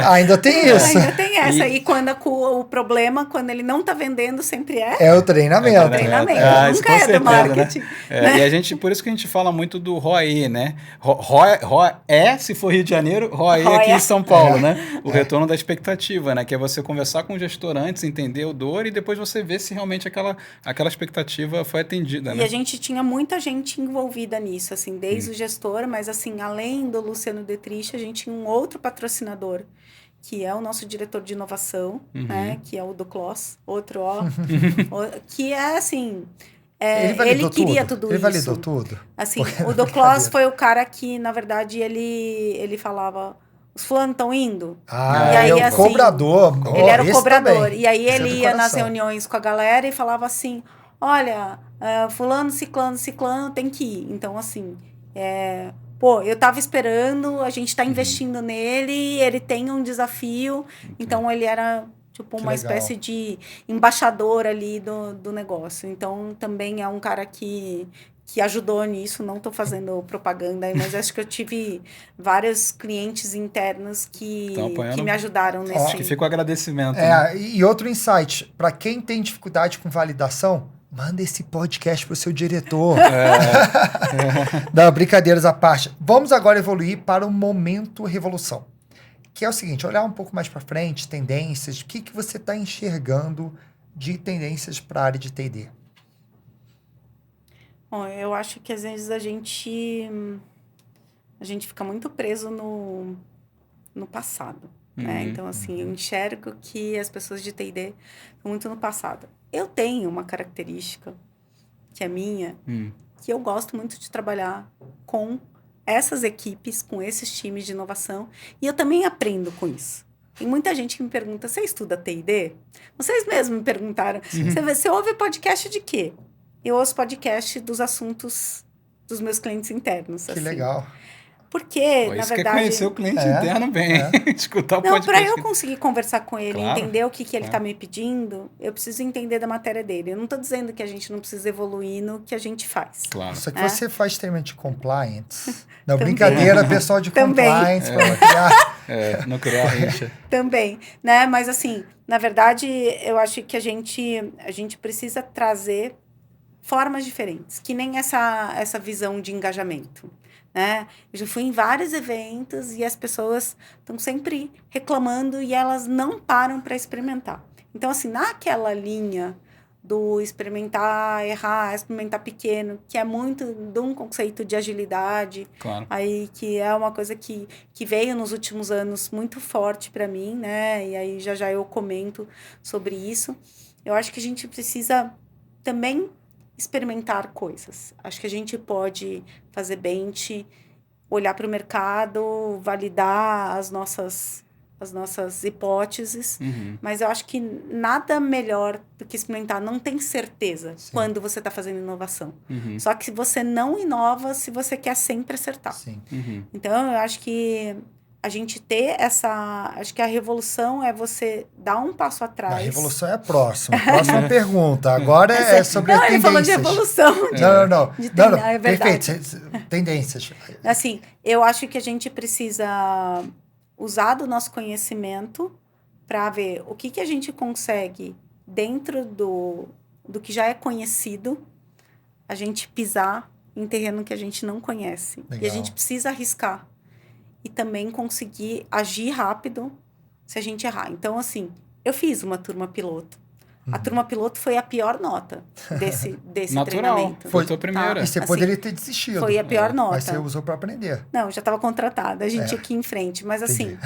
Ainda tem isso. Ainda tem essa. E quando o problema, quando ele não tá vendendo, sempre É o treinamento. treinamento. Isso Nunca com é do certeza, marketing. né? E a gente, por isso que a gente fala muito do ROI, né? ROI é, se for Rio de Janeiro, ROI aqui em São Paulo, né? O retorno da expectativa, né? Que é você conversar com o gestor antes, entender o dor e depois você ver se realmente aquela expectativa foi atendida, E né? a gente tinha muita gente envolvida nisso, assim, desde o gestor, mas assim, além do Luciano Detrich, a gente tinha um outro patrocinador, que é o nosso diretor de inovação, né? Que é o do Kloss, outro, que é assim... ele queria tudo ele isso. validou tudo? Assim, o do Kloss foi o cara que, na verdade, ele falava, os fulanos estão indo? E aí, é o cobrador. Ele era o cobrador. Também. E aí Esse ele é do ia nas coração. reuniões com a galera e falava assim, olha, fulano, ciclano tem que ir. Então, assim, eu tava esperando, a gente tá investindo nele, ele tem um desafio. Então, ele era... tipo, uma espécie de embaixador ali do negócio. Então, também é um cara que ajudou nisso. Não estou fazendo propaganda aí, mas acho que eu tive vários clientes internos que me ajudaram nesse... Acho que fica o agradecimento. Né? E outro insight, para quem tem dificuldade com validação, manda esse podcast pro seu diretor. Não, brincadeiras à parte. Vamos agora evoluir para o momento revolução. Que é o seguinte, olhar um pouco mais para frente, tendências, o que você está enxergando de tendências para a área de T&D? Bom, eu acho que às vezes a gente fica muito preso no passado, né? Então, assim, eu enxergo que as pessoas de T&D estão muito no passado. Eu tenho uma característica, que é minha, que eu gosto muito de trabalhar com essas equipes, com esses times de inovação, e eu também aprendo com isso. Tem muita gente que me pergunta, você estuda T&D? Vocês mesmos me perguntaram, você ouve podcast de quê? Eu ouço podcast dos assuntos dos meus clientes internos. Que assim. Legal. Porque, na isso verdade... quer conhecer o cliente interno bem, escutar o podcast. Não, para eu conseguir conversar com ele, entender o que ele está me pedindo, eu preciso entender da matéria dele. Eu não estou dizendo que a gente não precisa evoluir no que a gente faz. Claro. Só que você faz treinamento de compliance. Não, brincadeira, pessoal de compliance. Não criar rixa. Também, né? Mas assim, na verdade, eu acho que a gente precisa trazer formas diferentes, que nem essa visão de engajamento. Né? Eu já fui em vários eventos e as pessoas estão sempre reclamando e elas não param para experimentar. Então, assim, naquela linha do experimentar, errar, experimentar pequeno, que é muito de um conceito de agilidade, aí que é uma coisa que veio nos últimos anos muito forte para mim, né? E aí já eu comento sobre isso. Eu acho que a gente precisa também experimentar coisas. Acho que a gente pode fazer bench, olhar para o mercado, validar as nossas hipóteses, mas eu acho que nada melhor do que experimentar. Não tem certeza quando você está fazendo inovação. Só que você não inova se você quer sempre acertar. Então, eu acho que a gente ter acho que a revolução é você dar um passo atrás. A revolução é a próxima. Próxima pergunta. Agora é sobre a tendências. Não, ele falou de evolução. Não. É verdade. Perfeito. Tendências. Assim, eu acho que a gente precisa usar do nosso conhecimento para ver o que a gente consegue dentro do que já é conhecido, a gente pisar em terreno que a gente não conhece. Legal. E a gente precisa arriscar. E também conseguir agir rápido se a gente errar. Então, assim, eu fiz uma turma piloto. A turma piloto foi a pior nota desse treinamento. Foi a tua primeira. E você poderia ter desistido. Foi a pior nota. Mas você usou para aprender. Não, já estava contratada. A gente ia aqui em frente. Mas, assim,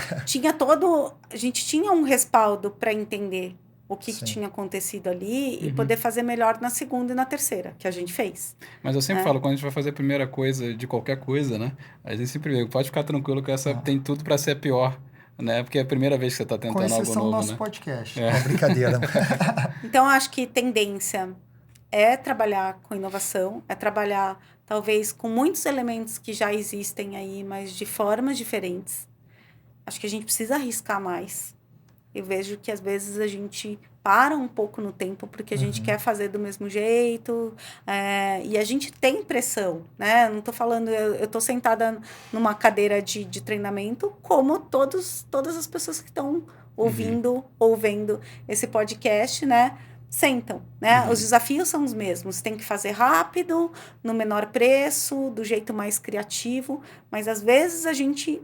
a gente tinha um respaldo para entender o que tinha acontecido ali e poder fazer melhor na segunda e na terceira, que a gente fez. Mas eu sempre falo, quando a gente vai fazer a primeira coisa de qualquer coisa, né? A gente sempre vê, pode ficar tranquilo que essa tem tudo para ser pior, né? Porque é a primeira vez que você está tentando algo novo, do nosso podcast. É uma brincadeira. Então, eu acho que tendência é trabalhar com inovação, é trabalhar talvez com muitos elementos que já existem aí, mas de formas diferentes. Acho que a gente precisa arriscar mais. Eu vejo que às vezes a gente para um pouco no tempo porque a gente quer fazer do mesmo jeito, e a gente tem pressão, né? Não estou falando, eu estou sentada numa cadeira de treinamento, como todas as pessoas que estão ouvindo ou vendo esse podcast, né? Sentam, né? Os desafios são os mesmos. Tem que fazer rápido, no menor preço, do jeito mais criativo, mas às vezes a gente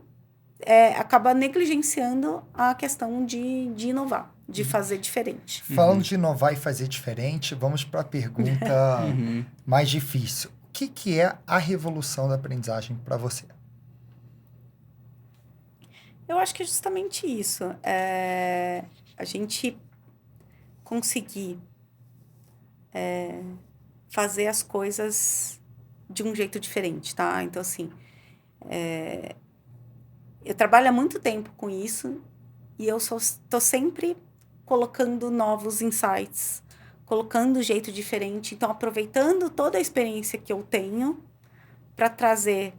acaba negligenciando a questão de inovar, de fazer diferente. Falando de inovar e fazer diferente, vamos para a pergunta mais difícil. O que é a revolução da aprendizagem para você? Eu acho que é justamente isso. A gente conseguir fazer as coisas de um jeito diferente, tá? Então, assim, eu trabalho há muito tempo com isso e eu estou sempre colocando novos insights, colocando jeito diferente. Então, aproveitando toda a experiência que eu tenho para trazer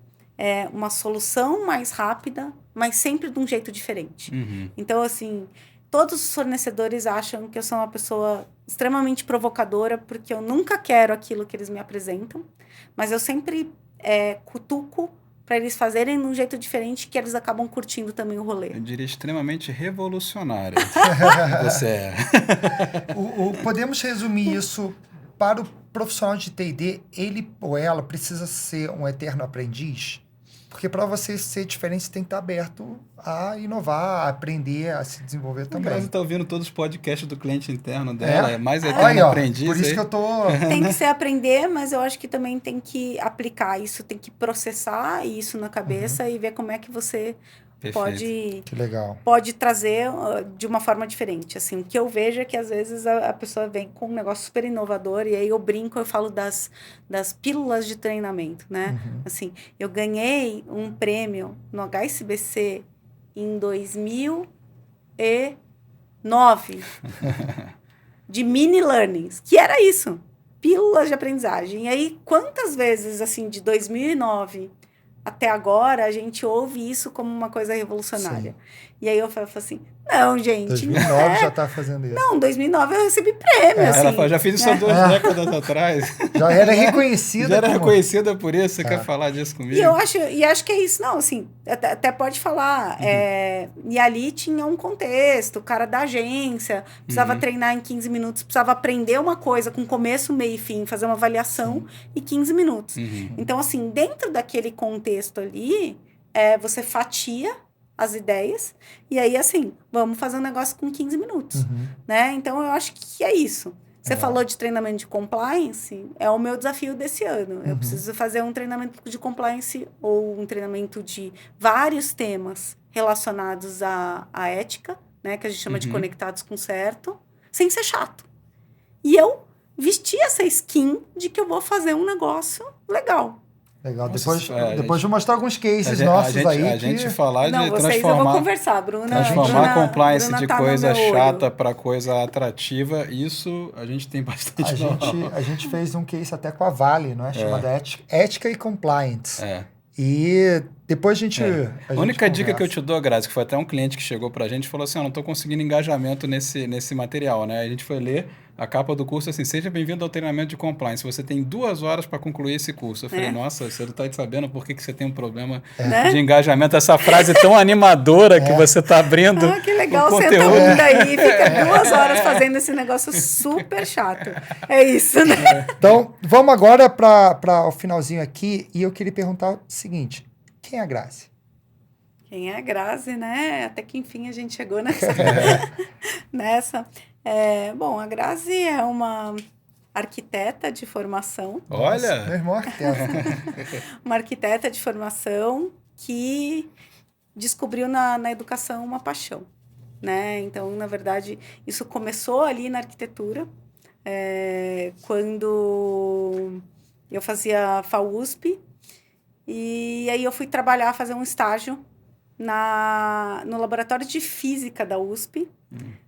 uma solução mais rápida, mas sempre de um jeito diferente. Então, assim, todos os fornecedores acham que eu sou uma pessoa extremamente provocadora porque eu nunca quero aquilo que eles me apresentam, mas eu sempre cutuco para eles fazerem de um jeito diferente que eles acabam curtindo também o rolê. Eu diria extremamente revolucionária. Você é. Podemos resumir isso para o profissional de T&D, ele ou ela precisa ser um eterno aprendiz? Porque para você ser diferente, você tem que estar aberto a inovar, a aprender, a se desenvolver também. Você está ouvindo todos os podcasts do cliente interno dela, é mais eterno aprendiz. Por isso que eu tô... Tem que ser aprender, mas eu acho que também tem que aplicar isso, tem que processar isso na cabeça e ver como é que você Que legal. pode trazer de uma forma diferente. Assim, o que eu vejo é que às vezes a pessoa vem com um negócio super inovador e aí eu brinco, eu falo das pílulas de treinamento, né? Assim, eu ganhei um prêmio no HSBC em 2009 de mini learnings, que era isso, pílulas de aprendizagem. E aí, quantas vezes, assim, de 2009 até agora, a gente ouve isso como uma coisa revolucionária. Sim. E aí eu falo assim, não, gente... 2009 já está fazendo isso. Não, 2009 eu recebi prêmio, assim. Ela fala, já fiz isso há 2 décadas atrás. Já era reconhecida. Já era reconhecida por isso, você quer falar disso comigo? E acho que é isso, não, assim, até pode falar. E ali tinha um contexto, o cara da agência, precisava treinar em 15 minutos, precisava aprender uma coisa com começo, meio e fim, fazer uma avaliação em 15 minutos. Então, assim, dentro daquele contexto ali, você fatia as ideias, e aí, assim, vamos fazer um negócio com 15 minutos, né? Então, eu acho que é isso. Você falou de treinamento de compliance, é o meu desafio desse ano. Eu preciso fazer um treinamento de compliance ou um treinamento de vários temas relacionados à ética, né? Que a gente chama de conectados com certo, sem ser chato. E eu vesti essa skin de que eu vou fazer um negócio legal. Legal. Depois vou mostrar alguns cases nossos aí. A gente falar não, de vocês transformar... eu vou conversar, Bruna. Transformar compliance de tá coisa chata para coisa atrativa, isso a gente tem bastante a gente fez um case até com a Vale, não é? Chamado Ética e Compliance. E depois a gente única dica que eu te dou, Grazi, que foi até um cliente que chegou pra gente e falou assim, não estou conseguindo engajamento nesse material, né? A gente foi ler a capa do curso assim, seja bem-vindo ao treinamento de compliance, você tem 2 horas para concluir esse curso. Eu falei, nossa, você não está sabendo por que você tem um problema de engajamento, essa frase tão animadora que você está abrindo. Que legal, você tá ouvindo aí, fica 2 horas fazendo esse negócio super chato. É isso, né? Então, vamos agora para o finalzinho aqui, e eu queria perguntar o seguinte, quem é a Grazi? Quem é a Grazi, né? Até que enfim a gente chegou nessa. Bom, a Grazi é uma arquiteta de formação. Olha! Meu irmão arquiteto. Uma arquiteta de formação que descobriu na educação uma paixão, né? Então, na verdade, isso começou ali na arquitetura, quando eu fazia FAUSP, e aí eu fui fazer um estágio no laboratório de física da USP,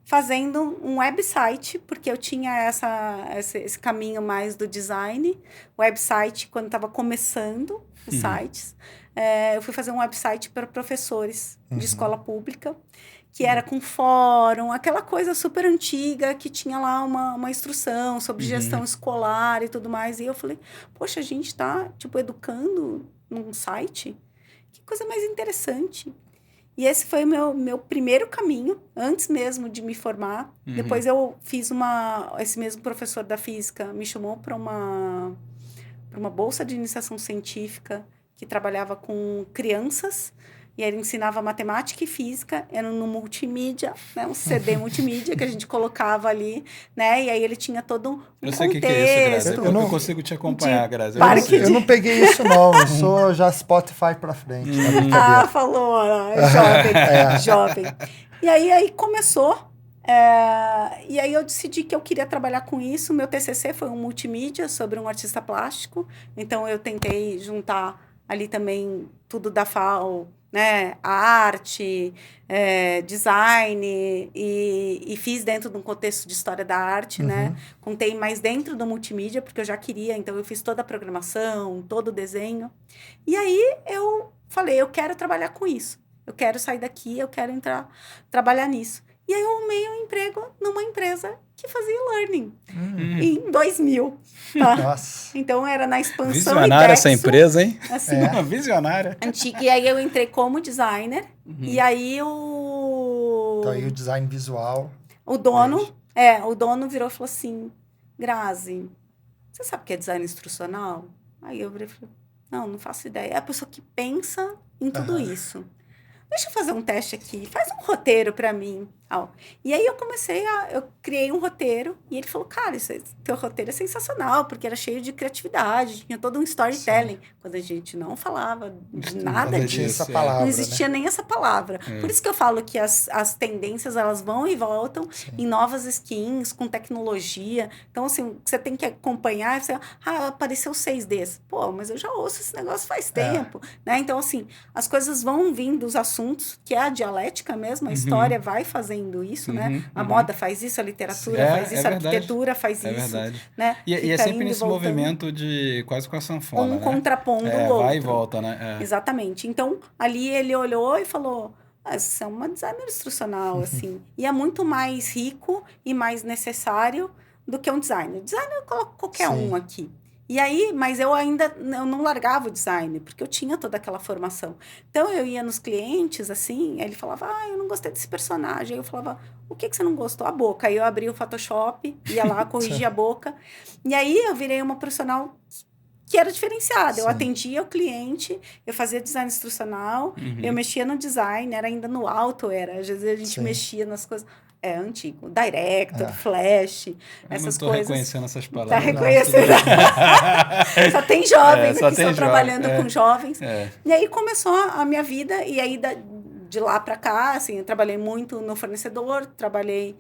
fazendo um website, porque eu tinha esse caminho mais do design. Website, quando estava começando os sites, eu fui fazer um website para professores de escola pública, que era com fórum, aquela coisa super antiga, que tinha lá uma instrução sobre gestão escolar e tudo mais. E eu falei, poxa, a gente está, tipo, educando num site? Que coisa mais interessante. E esse foi o meu primeiro caminho, antes mesmo de me formar. Depois eu fiz esse mesmo professor da física me chamou para uma bolsa de iniciação científica que trabalhava com crianças. E aí ele ensinava matemática e física, era no multimídia, né? Um CD multimídia que a gente colocava ali, né? E aí ele tinha todo um eu sei contexto. O que é isso, Grazi. Eu não consigo te acompanhar, Grazi. Eu não peguei isso, não. Eu sou já Spotify pra frente. Falou, jovem. E aí começou. E aí eu decidi que eu queria trabalhar com isso. Meu TCC foi um multimídia sobre um artista plástico. Então eu tentei juntar ali também tudo da FAO, né, a arte, design, e fiz dentro de um contexto de história da arte, né, contei mais dentro do multimídia, porque eu já queria, então eu fiz toda a programação, todo o desenho, e aí eu falei, eu quero trabalhar com isso, eu quero sair daqui, eu quero trabalhar nisso. E aí eu arrumei um emprego numa empresa que fazia e-learning, em 2000. Tá? Nossa. Então, era na expansão visionária essa empresa, hein? Assim, visionária. Antiga. E aí eu entrei como designer. E aí Então, aí o design visual... O dono virou e falou assim, Grazi, você sabe o que é design instrucional? Aí eu virei e falei, não faço ideia. É a pessoa que pensa em tudo isso. Deixa eu fazer um teste aqui, faz um roteiro para mim. E aí eu criei um roteiro, e ele falou, cara, teu roteiro é sensacional, porque era cheio de criatividade, tinha todo um storytelling. Sim. Quando a gente não falava de nada disso, não existia nem essa palavra. Por isso que eu falo que as tendências, elas vão e voltam em novas skins, com tecnologia. Então, assim, você tem que acompanhar, você, apareceu 6 desses. Pô, mas eu já ouço esse negócio faz tempo. Né? Então, assim, as coisas vão vindo dos assuntos, que é a dialética mesmo, a história vai fazendo isso, né? A moda faz isso, a literatura faz isso, a arquitetura faz isso. Verdade. Né? E é sempre nesse movimento de quase com a sanfona, né? Contrapondo o outro. Vai e volta, né? Exatamente. Então, ali ele olhou e falou, você é uma designer instrucional, assim. E é muito mais rico e mais necessário do que um designer. Designer eu coloco qualquer um aqui. E aí, mas eu não largava o design, porque eu tinha toda aquela formação. Então, eu ia nos clientes, assim, aí ele falava, eu não gostei desse personagem. Aí eu falava, o que você não gostou? A boca. Aí eu abria o Photoshop, ia lá, corrigia a boca. E aí, eu virei uma profissional que era diferenciada. Eu atendia o cliente, eu fazia design instrucional, eu mexia no design, era ainda no alto, às vezes a gente mexia nas coisas... antigo. Director, Flash, essas coisas. Eu não tô reconhecendo essas palavras. Tá reconhecendo. Só tem jovens aqui, só trabalhando com jovens. E aí começou a minha vida, e aí de lá para cá, assim, eu trabalhei muito no fornecedor, trabalhei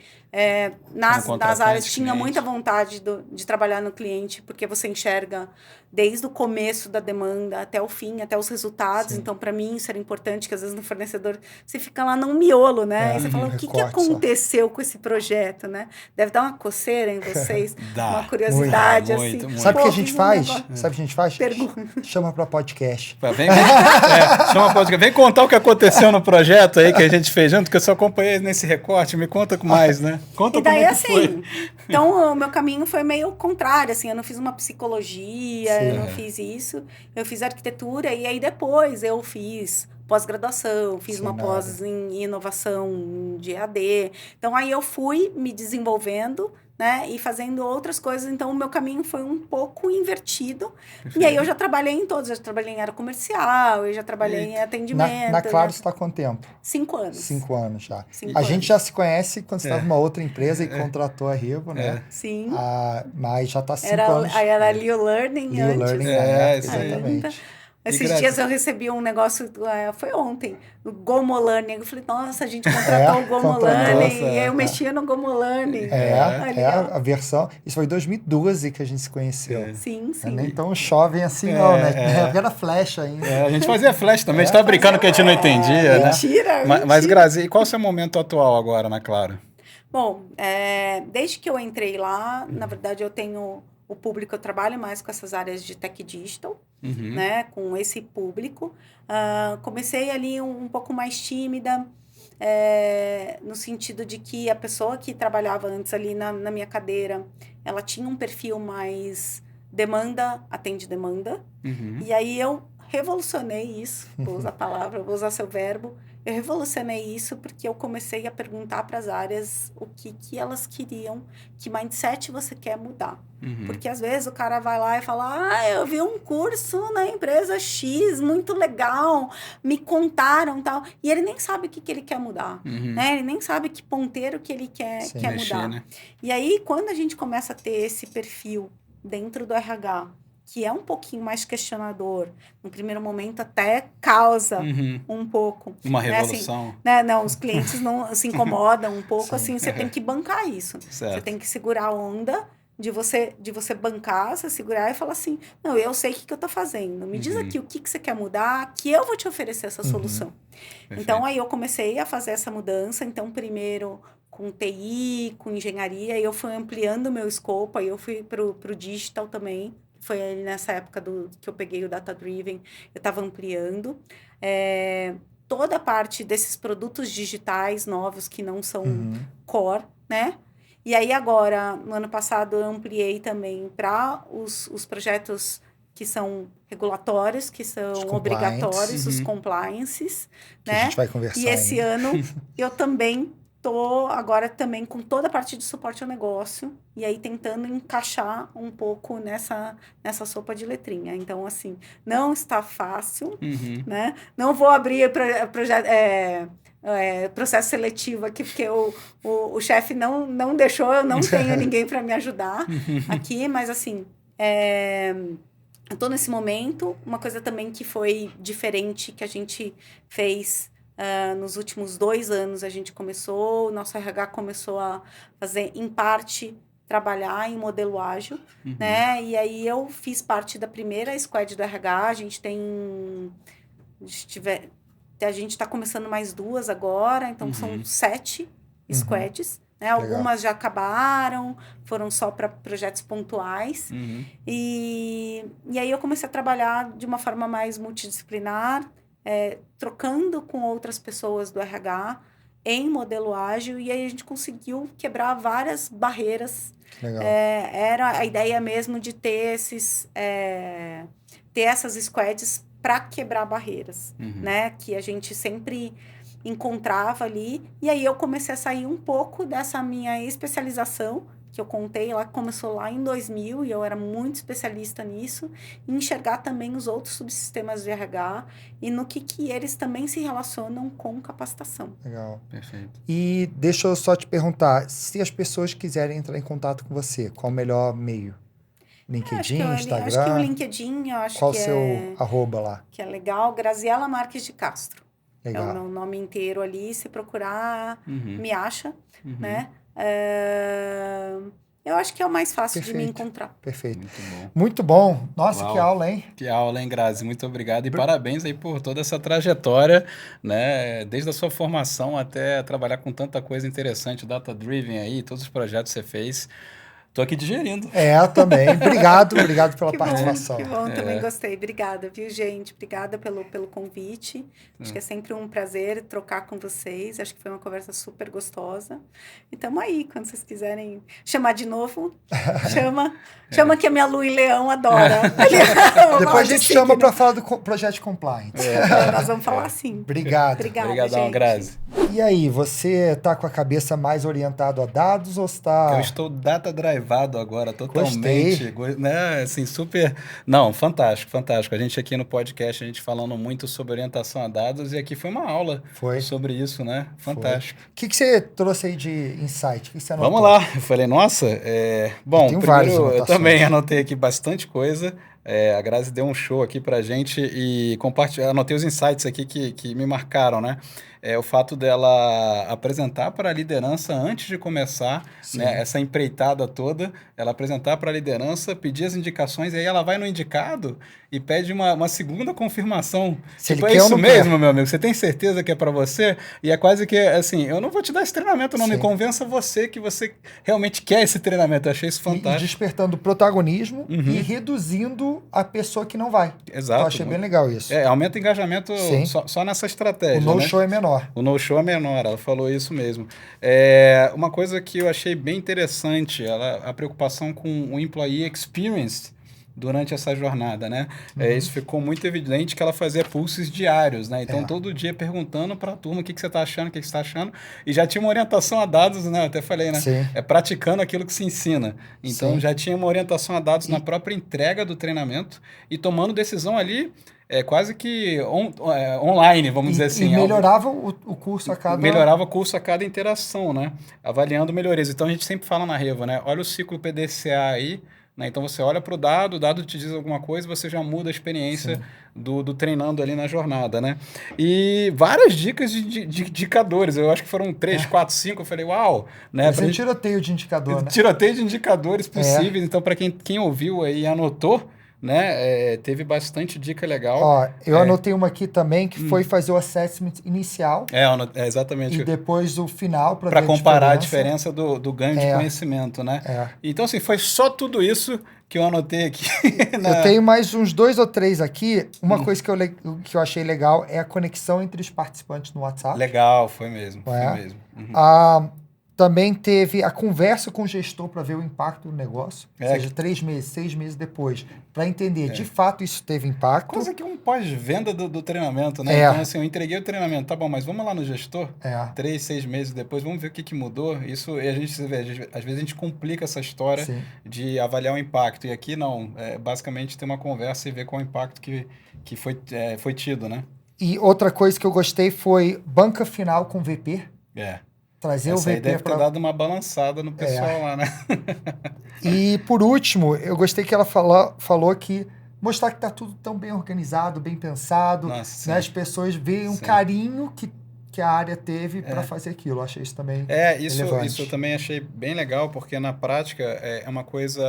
nas áreas, tinha muita vontade de trabalhar no cliente, porque você enxerga desde o começo da demanda até o fim, até os resultados. Então, para mim, isso era importante, que às vezes no fornecedor você fica lá num miolo, né? E você fala, o que aconteceu com esse projeto, né? Deve dar uma coceira em vocês, uma curiosidade, assim. Muito. Sabe o que a gente faz? Sabe o que a gente faz? Pergunta. Chama para podcast. Chama podcast. Vem contar o que aconteceu no projeto aí que a gente fez junto, que eu só acompanhei nesse recorte. Me conta mais, né? Conta e daí, como é que assim, foi. Então, o meu caminho foi meio contrário, assim, eu não fiz uma psicologia, eu não fiz isso, eu fiz arquitetura, e aí depois eu fiz pós-graduação, fiz uma pós em inovação de EAD. Então, aí eu fui me desenvolvendo, né, e fazendo outras coisas. Então, o meu caminho foi um pouco invertido. Perfeito. E aí, eu já trabalhei em todos. Eu já trabalhei em área comercial, eu já trabalhei em atendimento. Na Claro, você está há quanto tempo? 5 anos. 5 anos já. A gente já se conhece quando você estava numa outra empresa e contratou a Rivo, né? Sim. Mas já está 5 anos. Era Leo Learning Leo antes. Learning, exatamente. Esses dias eu recebi um negócio, foi ontem, o Gomolani. Eu falei, nossa, a gente contratou o Gomolani. E aí eu mexia no Gomolani. A versão... Isso foi em 2012 que a gente se conheceu. Sim. Nem tão jovem assim, não, né? Era Flash ainda. A gente fazia Flash também. A gente estava brincando que a gente não entendia, né? Mentira. Mas, Grazi, e qual é o seu momento atual agora na Claro? Bom, desde que eu entrei lá, na verdade eu tenho o público, eu trabalho mais com essas áreas de tech digital, né, com esse público. Comecei ali um pouco mais tímida, no sentido de que a pessoa que trabalhava antes ali na minha cadeira, ela tinha um perfil mais demanda, atende demanda. E aí eu revolucionei isso, vou usar a palavra, vou usar seu verbo. Eu revolucionei isso porque eu comecei a perguntar para as áreas o que elas queriam, que mindset você quer mudar. Porque às vezes o cara vai lá e fala, eu vi um curso na empresa X, muito legal, me contaram tal. E ele nem sabe o que ele quer mudar, né? Ele nem sabe que ponteiro que ele quer mudar. Né? E aí, quando a gente começa a ter esse perfil dentro do RH, que é um pouquinho mais questionador, no primeiro momento até causa um pouco. Uma revolução. Assim, não, os clientes não se incomodam um pouco, assim, você tem que bancar isso. Certo. Você tem que segurar a onda de você bancar, você segurar e falar assim, não, eu sei o que eu tô fazendo, me diz aqui o que você quer mudar, que eu vou te oferecer essa solução. Perfeito. Então, aí eu comecei a fazer essa mudança, então, primeiro com TI, com engenharia, e eu fui ampliando o meu escopo, aí eu fui pro digital também. Foi ali nessa época que eu peguei o Data Driven, eu estava ampliando. Toda a parte desses produtos digitais novos que não são core, né? E aí agora, no ano passado, eu ampliei também para os projetos que são regulatórios, que são obrigatórios, os compliances, que né? A gente vai conversar e esse ano eu também tô agora também com toda a parte de suporte ao negócio e aí tentando encaixar um pouco nessa sopa de letrinha. Então, assim, não está fácil, né? Não vou abrir processo seletivo aqui, porque o chefe não deixou, eu não tenho ninguém para me ajudar aqui, mas assim, eu tô nesse momento. Uma coisa também que foi diferente, que a gente fez nos últimos 2 anos, a gente começou, o nosso RH começou a fazer, em parte, trabalhar em modelo ágil, né? E aí eu fiz parte da primeira squad do RH, a gente está começando mais 2 agora, então são 7 squads, né? Algumas já acabaram, foram só para projetos pontuais. E aí eu comecei a trabalhar de uma forma mais multidisciplinar, trocando com outras pessoas do RH em modelo ágil, e aí a gente conseguiu quebrar várias barreiras. Legal. Era a ideia mesmo de ter ter essas squads para quebrar barreiras, né? Que a gente sempre encontrava ali. E aí eu comecei a sair um pouco dessa minha especialização, que eu contei lá, que começou lá em 2000, e eu era muito especialista nisso, e enxergar também os outros subsistemas de RH e no que eles também se relacionam com capacitação. Legal. Perfeito. E deixa eu só te perguntar, se as pessoas quiserem entrar em contato com você, qual o melhor meio? LinkedIn, Instagram? Acho que o LinkedIn, qual o seu arroba lá? Que é legal, Graziela Marques de Castro. Legal. É o meu nome inteiro ali, se procurar, me acha, né? Eu acho que é o mais fácil de me encontrar. Perfeito. Muito bom. Muito bom. Nossa, Uau. que aula, hein? Que aula, hein, Grazi? Muito obrigado e parabéns aí por toda essa trajetória, né? Desde a sua formação até trabalhar com tanta coisa interessante, Data Driven aí, todos os projetos que você fez. Tô aqui digerindo. Também. Obrigado pela participação. Que bom, também gostei. Obrigada, viu, gente? Obrigada pelo convite. Acho que é sempre um prazer trocar com vocês. Acho que foi uma conversa super gostosa. E tamo aí, quando vocês quiserem chamar de novo, chama que a minha Lu e Leão adora. Depois a gente chama para falar do projeto de compliance. Nós vamos falar assim. Obrigado. Obrigadão, gente. Grazi. E aí, você tá com a cabeça mais orientada a dados ou está... Eu estou data-drivado agora, totalmente. Gostei. Né? Assim, super... Não, fantástico, fantástico. A gente aqui no podcast, a gente falando muito sobre orientação a dados, e aqui foi uma aula sobre isso, né? Fantástico. O que você trouxe aí de insight? O que você anotou? Vamos lá. Eu falei, nossa, bom, primeiro eu também anotei aqui bastante coisa. A Grazi deu um show aqui pra gente e anotei os insights aqui que me marcaram, né? é o fato dela apresentar para a liderança antes de começar, né, essa empreitada toda, ela apresentar para a liderança, pedir as indicações, e aí ela vai no indicado e pede uma segunda confirmação. Se Tipo, ele é quer ou isso não mesmo, quer. meu amigo? Você tem certeza que é para você? E é quase que assim, eu não vou te dar esse treinamento, não. Me Sim. convença você que você realmente quer esse treinamento. Eu achei isso E fantástico. despertando protagonismo e reduzindo a pessoa que não vai. Exato. Eu achei bem legal isso. Aumenta o engajamento Sim. só nessa estratégia, O né? no-show é menor. O no-show é menor, ela falou isso mesmo. Uma coisa que eu achei bem interessante, a preocupação com o employee experience durante essa jornada, né? Isso ficou muito evidente que ela fazia pulses diários, né? Então, todo dia perguntando para a turma o que você está achando, o que você está achando, e já tinha uma orientação a dados, né? Eu até falei, né? Sim. Praticando aquilo que se ensina. Então, Sim. já tinha uma orientação a dados na própria entrega do treinamento e tomando decisão ali quase que online, vamos dizer assim. E melhorava o curso a cada... Melhorava o curso a cada interação, né? Avaliando melhorias. Então, a gente sempre fala na Revo, né? Olha o ciclo PDCA aí, né? Então, você olha para o dado te diz alguma coisa, você já muda a experiência do treinando ali na jornada, né? E várias dicas de indicadores. Eu acho que foram 3, 4, 5. Eu falei, uau! Né? Mas tiroteio de indicador, né? Tiroteio de indicadores possíveis. Então, para quem ouviu aí e anotou, né? Teve bastante dica legal. Ó, eu anotei uma aqui também, que foi fazer o assessment inicial. Exatamente. E depois o final para comparar a diferença do ganho de conhecimento, né? Então, assim, foi só tudo isso que eu anotei aqui. Eu tenho mais uns 2 ou 3 aqui. Uma coisa que eu achei legal é a conexão entre os participantes no WhatsApp. Legal, foi mesmo. Foi mesmo. Também teve a conversa com o gestor para ver o impacto do negócio. Ou seja, 3 meses, 6 meses depois, para entender de fato isso teve impacto. Coisa que é um pós-venda do treinamento, né? Então, assim, eu entreguei o treinamento, tá bom, mas vamos lá no gestor, 3, 6 meses depois, vamos ver o que mudou. Isso, e a gente vê, às vezes a gente complica essa história de avaliar o impacto. E aqui não, basicamente ter uma conversa e ver qual o impacto que foi tido, né? E outra coisa que eu gostei foi banca final com VP. Trazer Essa o VP aí deve ter dado uma balançada no pessoal lá, né? E, por último, eu gostei que ela falou que mostrar que está tudo tão bem organizado, bem pensado, né? As pessoas veem um carinho que a área teve para fazer aquilo. Eu achei isso também relevante. Isso eu também achei bem legal, porque na prática é uma coisa,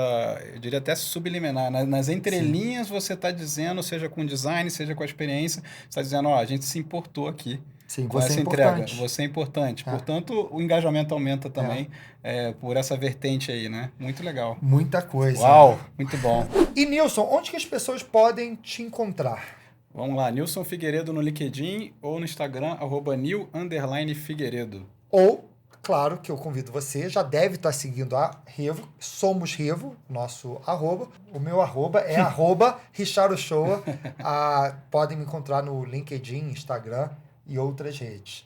eu diria até subliminar. Nas entrelinhas você está dizendo, seja com design, seja com a experiência, você está dizendo, a gente se importou aqui. Sim, com essa entrega. Você é importante. Portanto, o engajamento aumenta também por essa vertente aí, né? Muito legal. Muita coisa. Uau, muito bom. E, Nilson, onde que as pessoas podem te encontrar? Vamos lá, Nilson Figueiredo no LinkedIn ou no Instagram, @nil_figueiredo. Ou, claro que eu convido você, já deve estar seguindo a Revo, Somos Revo, nosso arroba. O meu arroba é @RichardoShoa. Podem me encontrar no LinkedIn, Instagram e outras redes.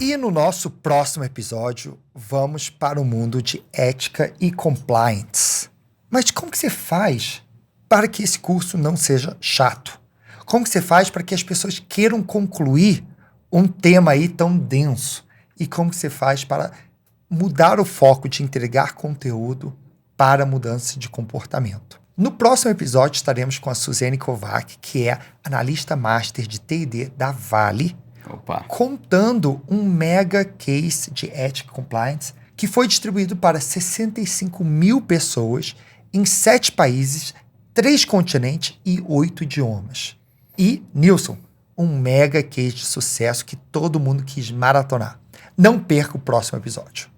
E no nosso próximo episódio, vamos para o mundo de ética e compliance. Mas como que você faz para que esse curso não seja chato? Como que você faz para que as pessoas queiram concluir um tema aí tão denso? E como que você faz para mudar o foco de entregar conteúdo para mudança de comportamento? No próximo episódio, estaremos com a Suzane Kovac, que é analista master de T&D da Vale, contando um mega case de ética e compliance que foi distribuído para 65 mil pessoas em 7 países, 3 continentes e 8 idiomas. E, Nilson, um mega case de sucesso que todo mundo quis maratonar. Não perca o próximo episódio.